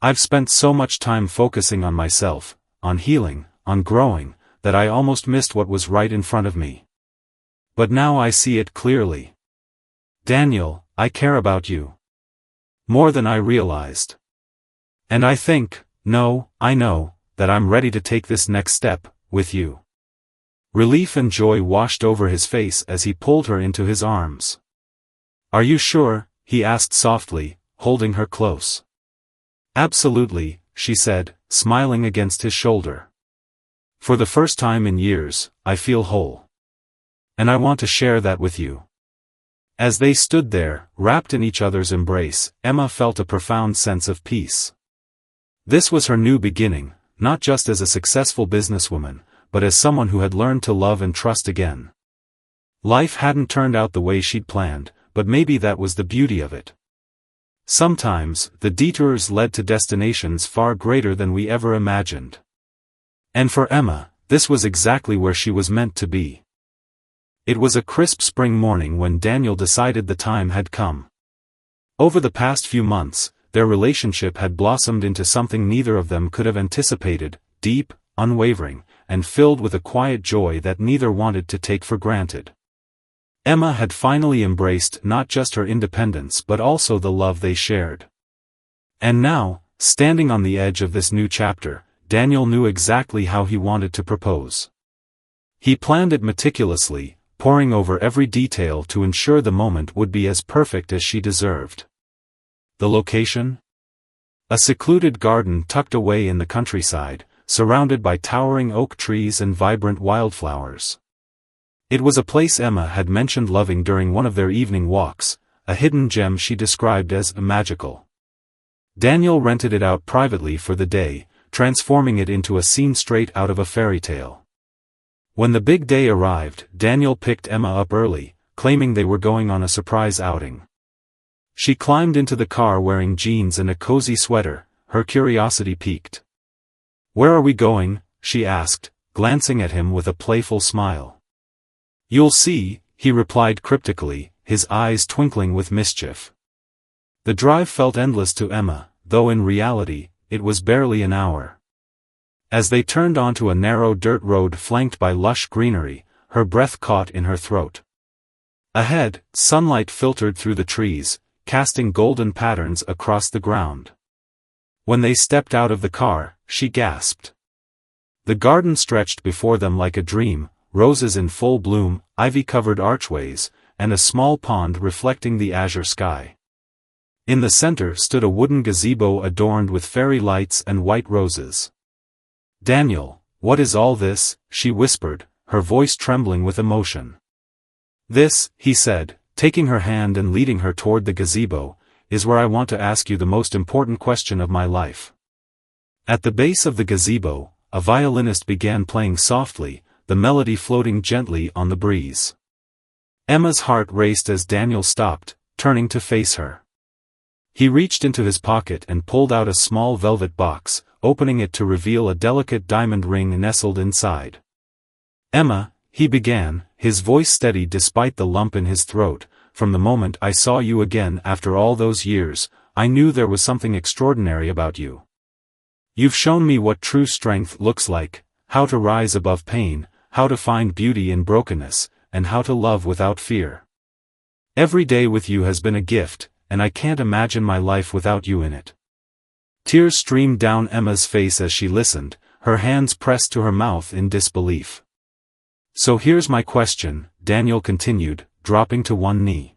"I've spent so much time focusing on myself, on healing, on growing, that I almost missed what was right in front of me. But now I see it clearly. Daniel, I care about you. More than I realized. And I think, no, I know, that I'm ready to take this next step, with you." Relief and joy washed over his face as he pulled her into his arms. "Are you sure?" he asked softly, holding her close. "Absolutely," she said, smiling against his shoulder. "For the first time in years, I feel whole. And I want to share that with you." As they stood there, wrapped in each other's embrace, Emma felt a profound sense of peace. This was her new beginning, not just as a successful businesswoman, but as someone who had learned to love and trust again. Life hadn't turned out the way she'd planned, but maybe that was the beauty of it. Sometimes, the detours led to destinations far greater than we ever imagined. And for Emma, this was exactly where she was meant to be. It was a crisp spring morning when Daniel decided the time had come. Over the past few months, their relationship had blossomed into something neither of them could have anticipated, deep, unwavering, and filled with a quiet joy that neither wanted to take for granted. Emma had finally embraced not just her independence but also the love they shared. And now, standing on the edge of this new chapter, Daniel knew exactly how he wanted to propose. He planned it meticulously, poring over every detail to ensure the moment would be as perfect as she deserved. The location? A secluded garden tucked away in the countryside, surrounded by towering oak trees and vibrant wildflowers. It was a place Emma had mentioned loving during one of their evening walks, a hidden gem she described as magical. Daniel rented it out privately for the day, transforming it into a scene straight out of a fairy tale. When the big day arrived, Daniel picked Emma up early, claiming they were going on a surprise outing. She climbed into the car wearing jeans and a cozy sweater, her curiosity piqued. "Where are we going?" she asked, glancing at him with a playful smile. "You'll see," he replied cryptically, his eyes twinkling with mischief. The drive felt endless to Emma, though in reality, it was barely an hour. As they turned onto a narrow dirt road flanked by lush greenery, her breath caught in her throat. Ahead, sunlight filtered through the trees, casting golden patterns across the ground. When they stepped out of the car, she gasped. The garden stretched before them like a dream, roses in full bloom, ivy-covered archways, and a small pond reflecting the azure sky. In the center stood a wooden gazebo adorned with fairy lights and white roses. "Daniel, what is all this?" she whispered, her voice trembling with emotion. "This," he said, taking her hand and leading her toward the gazebo, "is where I want to ask you the most important question of my life." At the base of the gazebo, a violinist began playing softly, the melody floating gently on the breeze. Emma's heart raced as Daniel stopped, turning to face her. He reached into his pocket and pulled out a small velvet box, opening it to reveal a delicate diamond ring nestled inside. "Emma," he began, his voice steady despite the lump in his throat, "from the moment I saw you again after all those years, I knew there was something extraordinary about you. You've shown me what true strength looks like, how to rise above pain, how to find beauty in brokenness, and how to love without fear. Every day with you has been a gift, and I can't imagine my life without you in it." Tears streamed down Emma's face as she listened, her hands pressed to her mouth in disbelief. "So here's my question," Daniel continued, dropping to one knee.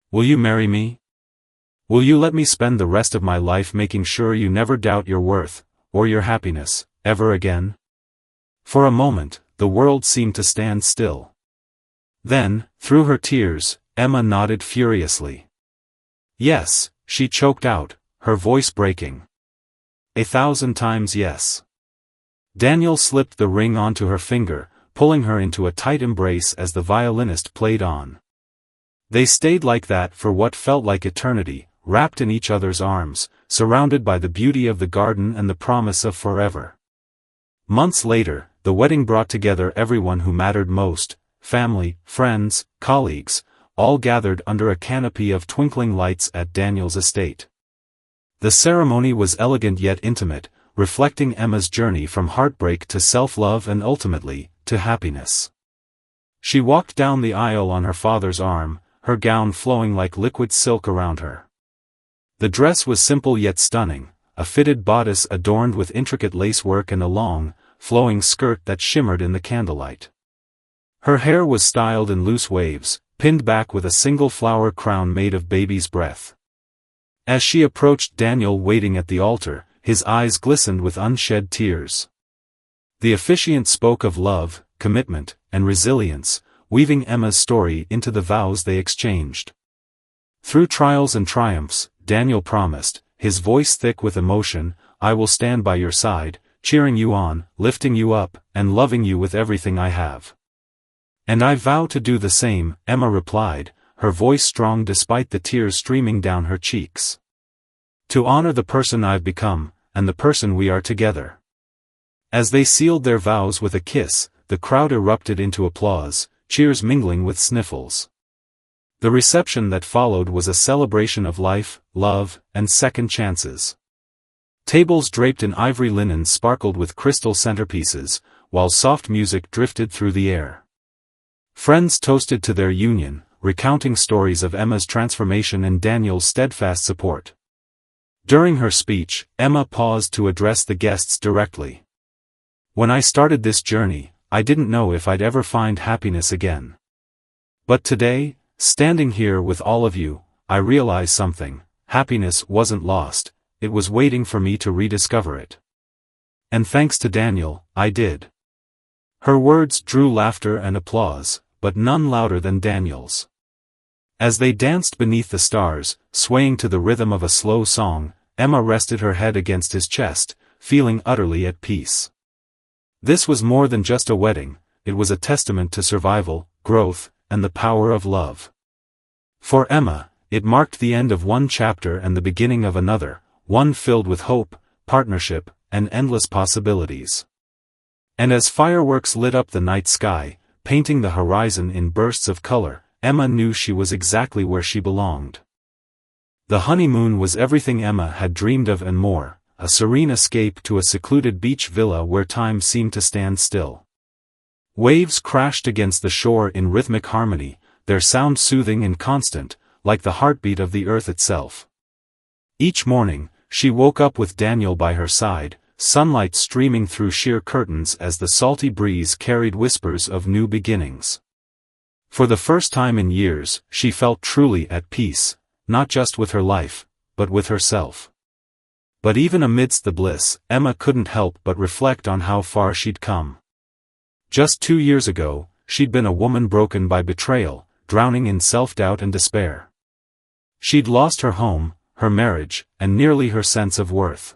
"Will you marry me? Will you let me spend the rest of my life making sure you never doubt your worth, or your happiness, ever again?" For a moment, the world seemed to stand still. Then, through her tears, Emma nodded furiously. "Yes," she choked out, her voice breaking. 1,000 times yes." Daniel slipped the ring onto her finger, pulling her into a tight embrace as the violinist played on. They stayed like that for what felt like eternity, wrapped in each other's arms, surrounded by the beauty of the garden and the promise of forever. Months later, the wedding brought together everyone who mattered most: family, friends, colleagues, all gathered under a canopy of twinkling lights at Daniel's estate. The ceremony was elegant yet intimate, reflecting Emma's journey from heartbreak to self-love and ultimately, to happiness. She walked down the aisle on her father's arm, her gown flowing like liquid silk around her. The dress was simple yet stunning, a fitted bodice adorned with intricate lacework and a long, flowing skirt that shimmered in the candlelight. Her hair was styled in loose waves, pinned back with a single flower crown made of baby's breath. As she approached Daniel waiting at the altar, his eyes glistened with unshed tears. The officiant spoke of love, commitment, and resilience, weaving Emma's story into the vows they exchanged. Through trials and triumphs, Daniel promised, his voice thick with emotion, "I will stand by your side, cheering you on, lifting you up, and loving you with everything I have." "And I vow to do the same," Emma replied, her voice strong despite the tears streaming down her cheeks. "To honor the person I've become, and the person we are together." As they sealed their vows with a kiss, the crowd erupted into applause, cheers mingling with sniffles. The reception that followed was a celebration of life, love, and second chances. Tables draped in ivory linen sparkled with crystal centerpieces, while soft music drifted through the air. Friends toasted to their union, recounting stories of Emma's transformation and Daniel's steadfast support. During her speech, Emma paused to address the guests directly. "When I started this journey, I didn't know if I'd ever find happiness again. But today, standing here with all of you, I realize something: happiness wasn't lost, it was waiting for me to rediscover it. And thanks to Daniel, I did." Her words drew laughter and applause, but none louder than Daniel's. As they danced beneath the stars, swaying to the rhythm of a slow song, Emma rested her head against his chest, feeling utterly at peace. This was more than just a wedding, it was a testament to survival, growth, and the power of love. For Emma, it marked the end of one chapter and the beginning of another, one filled with hope, partnership, and endless possibilities. And as fireworks lit up the night sky, painting the horizon in bursts of color, Emma knew she was exactly where she belonged. The honeymoon was everything Emma had dreamed of and more, a serene escape to a secluded beach villa where time seemed to stand still. Waves crashed against the shore in rhythmic harmony, their sound soothing and constant, like the heartbeat of the earth itself. Each morning, she woke up with Daniel by her side, sunlight streaming through sheer curtains as the salty breeze carried whispers of new beginnings. For the first time in years, she felt truly at peace, not just with her life, but with herself. But even amidst the bliss, Emma couldn't help but reflect on how far she'd come. Just 2 years ago, she'd been a woman broken by betrayal, drowning in self-doubt and despair. She'd lost her home, her marriage, and nearly her sense of worth.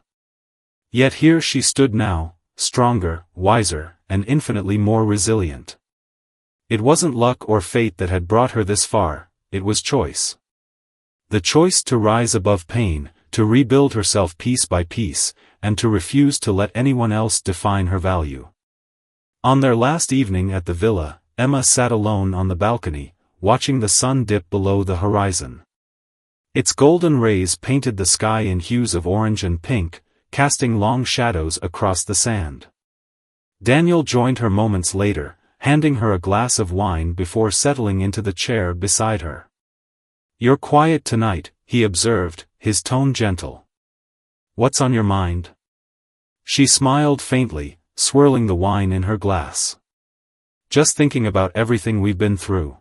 Yet here she stood now, stronger, wiser, and infinitely more resilient. It wasn't luck or fate that had brought her this far, it was choice. The choice to rise above pain, to rebuild herself piece by piece, and to refuse to let anyone else define her value. On their last evening at the villa, Emma sat alone on the balcony, watching the sun dip below the horizon. Its golden rays painted the sky in hues of orange and pink, casting long shadows across the sand. Daniel joined her moments later, handing her a glass of wine before settling into the chair beside her. "You're quiet tonight," he observed, his tone gentle. "What's on your mind?" She smiled faintly, swirling the wine in her glass. "Just thinking about everything we've been through.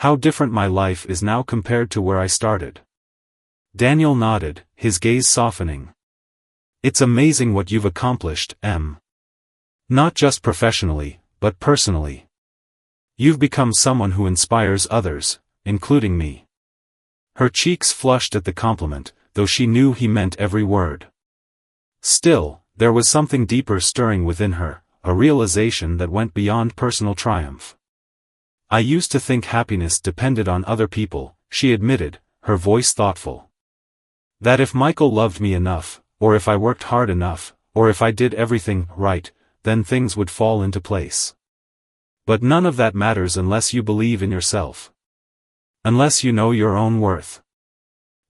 How different my life is now compared to where I started." Daniel nodded, his gaze softening. "It's amazing what you've accomplished, Em. Not just professionally, but personally. You've become someone who inspires others, including me." Her cheeks flushed at the compliment, though she knew he meant every word. Still, there was something deeper stirring within her, a realization that went beyond personal triumph. I used to think happiness depended on other people, she admitted, her voice thoughtful. That if Michael loved me enough, or if I worked hard enough, or if I did everything right, then things would fall into place. But none of that matters unless you believe in yourself. Unless you know your own worth.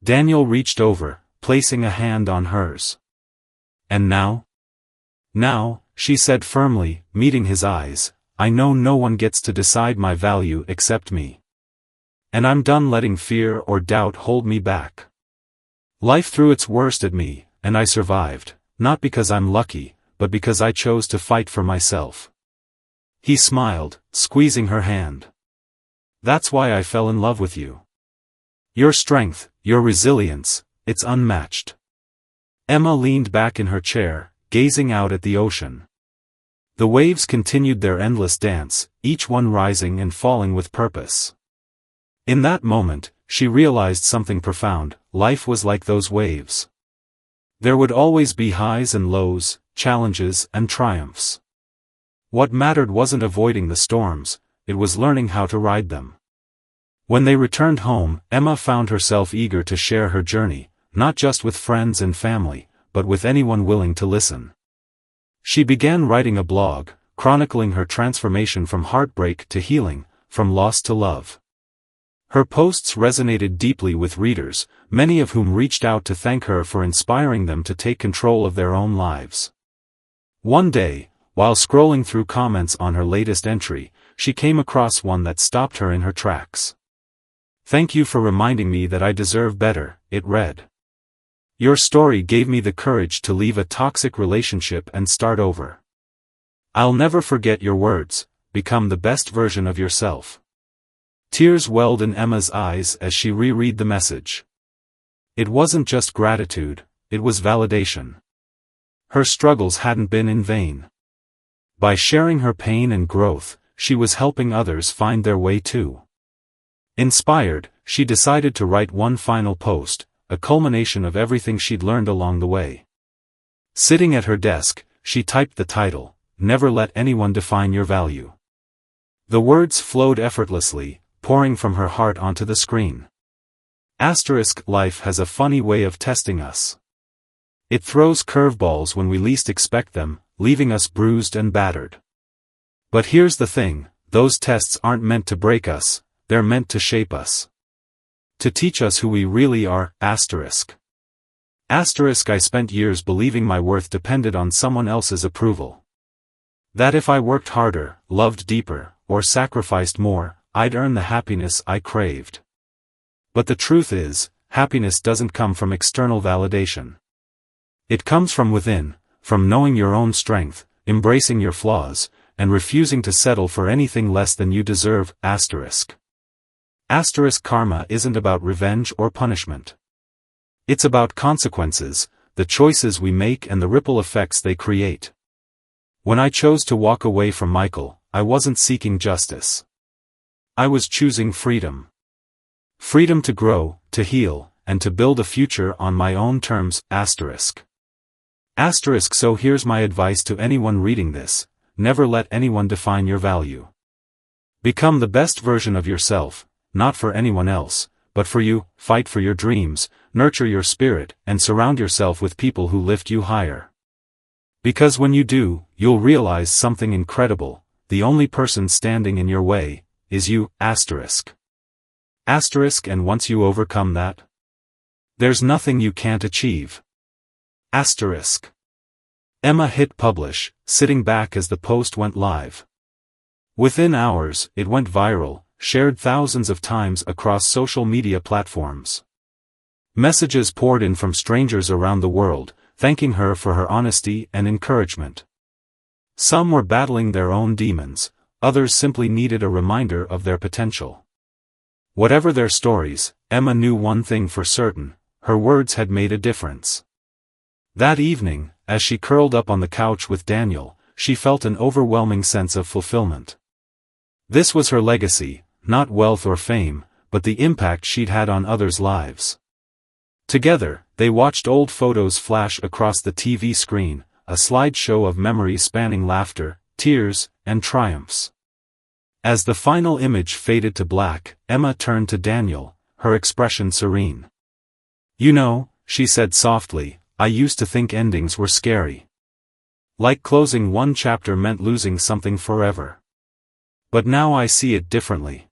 Daniel reached over, placing a hand on hers. And now? Now, she said firmly, meeting his eyes, I know no one gets to decide my value except me. And I'm done letting fear or doubt hold me back. Life threw its worst at me, and I survived, not because I'm lucky, but because I chose to fight for myself. He smiled, squeezing her hand. That's why I fell in love with you. Your strength, your resilience, it's unmatched. Emma leaned back in her chair, gazing out at the ocean. The waves continued their endless dance, each one rising and falling with purpose. In that moment, she realized something profound: life was like those waves. There would always be highs and lows, challenges and triumphs. What mattered wasn't avoiding the storms, it was learning how to ride them. When they returned home, Emma found herself eager to share her journey, not just with friends and family, but with anyone willing to listen. She began writing a blog, chronicling her transformation from heartbreak to healing, from loss to love. Her posts resonated deeply with readers, many of whom reached out to thank her for inspiring them to take control of their own lives. One day, while scrolling through comments on her latest entry, she came across one that stopped her in her tracks. "Thank you for reminding me that I deserve better," it read. "Your story gave me the courage to leave a toxic relationship and start over. I'll never forget your words, become the best version of yourself." Tears welled in Emma's eyes as she reread the message. It wasn't just gratitude, it was validation. Her struggles hadn't been in vain. By sharing her pain and growth, she was helping others find their way too. Inspired, she decided to write one final post, a culmination of everything she'd learned along the way. Sitting at her desk, she typed the title, "Never Let Anyone Define Your Value." The words flowed effortlessly, pouring from her heart onto the screen. Life has a funny way of testing us. It throws curveballs when we least expect them, leaving us bruised and battered. But here's the thing, those tests aren't meant to break us, they're meant to shape us. To teach us who we really are. I spent years believing my worth depended on someone else's approval. That if I worked harder, loved deeper, or sacrificed more, I'd earn the happiness I craved. But the truth is, happiness doesn't come from external validation. It comes from within, from knowing your own strength, embracing your flaws, and refusing to settle for anything less than you deserve. Karma isn't about revenge or punishment. It's about consequences, the choices we make and the ripple effects they create. When I chose to walk away from Michael, I wasn't seeking justice. I was choosing freedom. Freedom to grow, to heal, and to build a future on my own terms. So here's my advice to anyone reading this: never let anyone define your value. Become the best version of yourself, not for anyone else, but for you. Fight for your dreams, nurture your spirit, and surround yourself with people who lift you higher. Because when you do, you'll realize something incredible: the only person standing in your way is you. And once you overcome that, there's nothing you can't achieve. Emma hit publish, sitting back as the post went live. Within hours, it went viral, shared thousands of times across social media platforms. Messages poured in from strangers around the world, thanking her for her honesty and encouragement. Some were battling their own demons, others simply needed a reminder of their potential. Whatever their stories, Emma knew one thing for certain: her words had made a difference. That evening, as she curled up on the couch with Daniel, she felt an overwhelming sense of fulfillment. This was her legacy, not wealth or fame, but the impact she'd had on others' lives. Together, they watched old photos flash across the TV screen, a slideshow of memories spanning laughter, tears, and triumphs. As the final image faded to black, Emma turned to Daniel, her expression serene. "You know," she said softly, "I used to think endings were scary. Like closing one chapter meant losing something forever. But now I see it differently.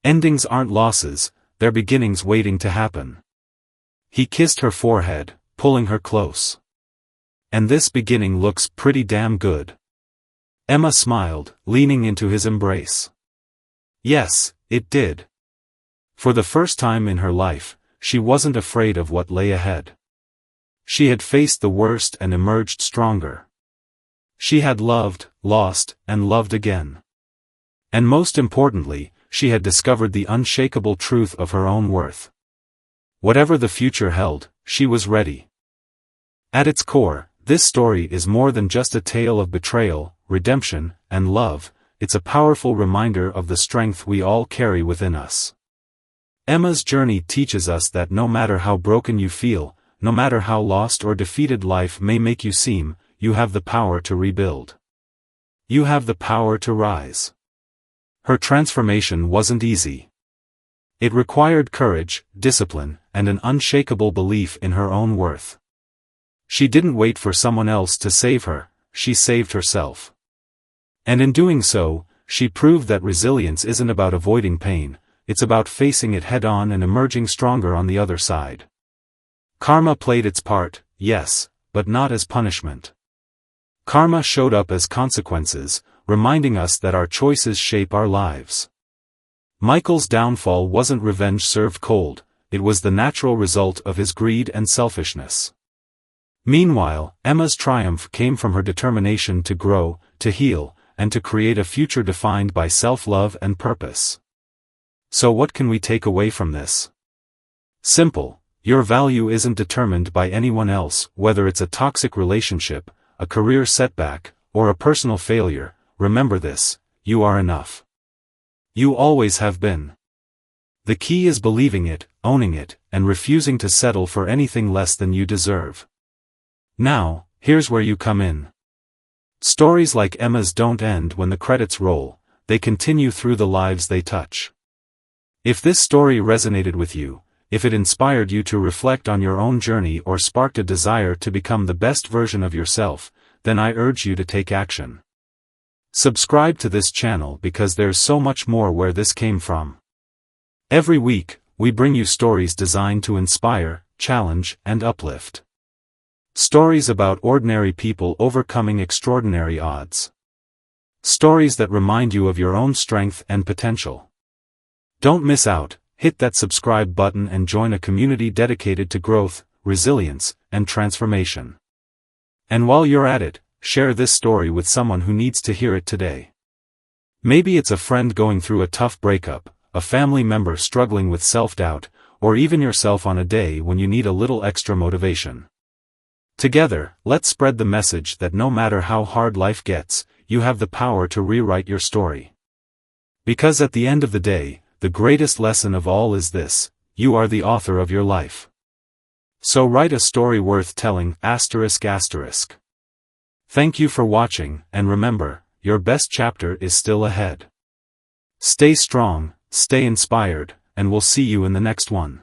Endings aren't losses, they're beginnings waiting to happen." He kissed her forehead, pulling her close. "And this beginning looks pretty damn good." Emma smiled, leaning into his embrace. Yes, it did. For the first time in her life, she wasn't afraid of what lay ahead. She had faced the worst and emerged stronger. She had loved, lost, and loved again. And most importantly, she had discovered the unshakable truth of her own worth. Whatever the future held, she was ready. At its core, this story is more than just a tale of betrayal, redemption, and love. It's a powerful reminder of the strength we all carry within us. Emma's journey teaches us that no matter how broken you feel, no matter how lost or defeated life may make you seem, you have the power to rebuild. You have the power to rise. Her transformation wasn't easy. It required courage, discipline, and an unshakable belief in her own worth. She didn't wait for someone else to save her, she saved herself. And in doing so, she proved that resilience isn't about avoiding pain, it's about facing it head-on and emerging stronger on the other side. Karma played its part, yes, but not as punishment. Karma showed up as consequences, reminding us that our choices shape our lives. Michael's downfall wasn't revenge served cold, it was the natural result of his greed and selfishness. Meanwhile, Emma's triumph came from her determination to grow, to heal, and to create a future defined by self-love and purpose. So what can we take away from this? Simple: your value isn't determined by anyone else, whether it's a toxic relationship, a career setback, or a personal failure. Remember this: you are enough. You always have been. The key is believing it, owning it, and refusing to settle for anything less than you deserve. Now, here's where you come in. Stories like Emma's don't end when the credits roll, they continue through the lives they touch. If this story resonated with you, if it inspired you to reflect on your own journey or sparked a desire to become the best version of yourself, then I urge you to take action. Subscribe to this channel because there's so much more where this came from. Every week, we bring you stories designed to inspire, challenge, and uplift. Stories about ordinary people overcoming extraordinary odds. Stories that remind you of your own strength and potential. Don't miss out, hit that subscribe button and join a community dedicated to growth, resilience, and transformation. And while you're at it, share this story with someone who needs to hear it today. Maybe it's a friend going through a tough breakup, a family member struggling with self-doubt, or even yourself on a day when you need a little extra motivation. Together, let's spread the message that no matter how hard life gets, you have the power to rewrite your story. Because at the end of the day, the greatest lesson of all is this: you are the author of your life. So write a story worth telling, ****. Thank you for watching, and remember, your best chapter is still ahead. Stay strong, stay inspired, and we'll see you in the next one.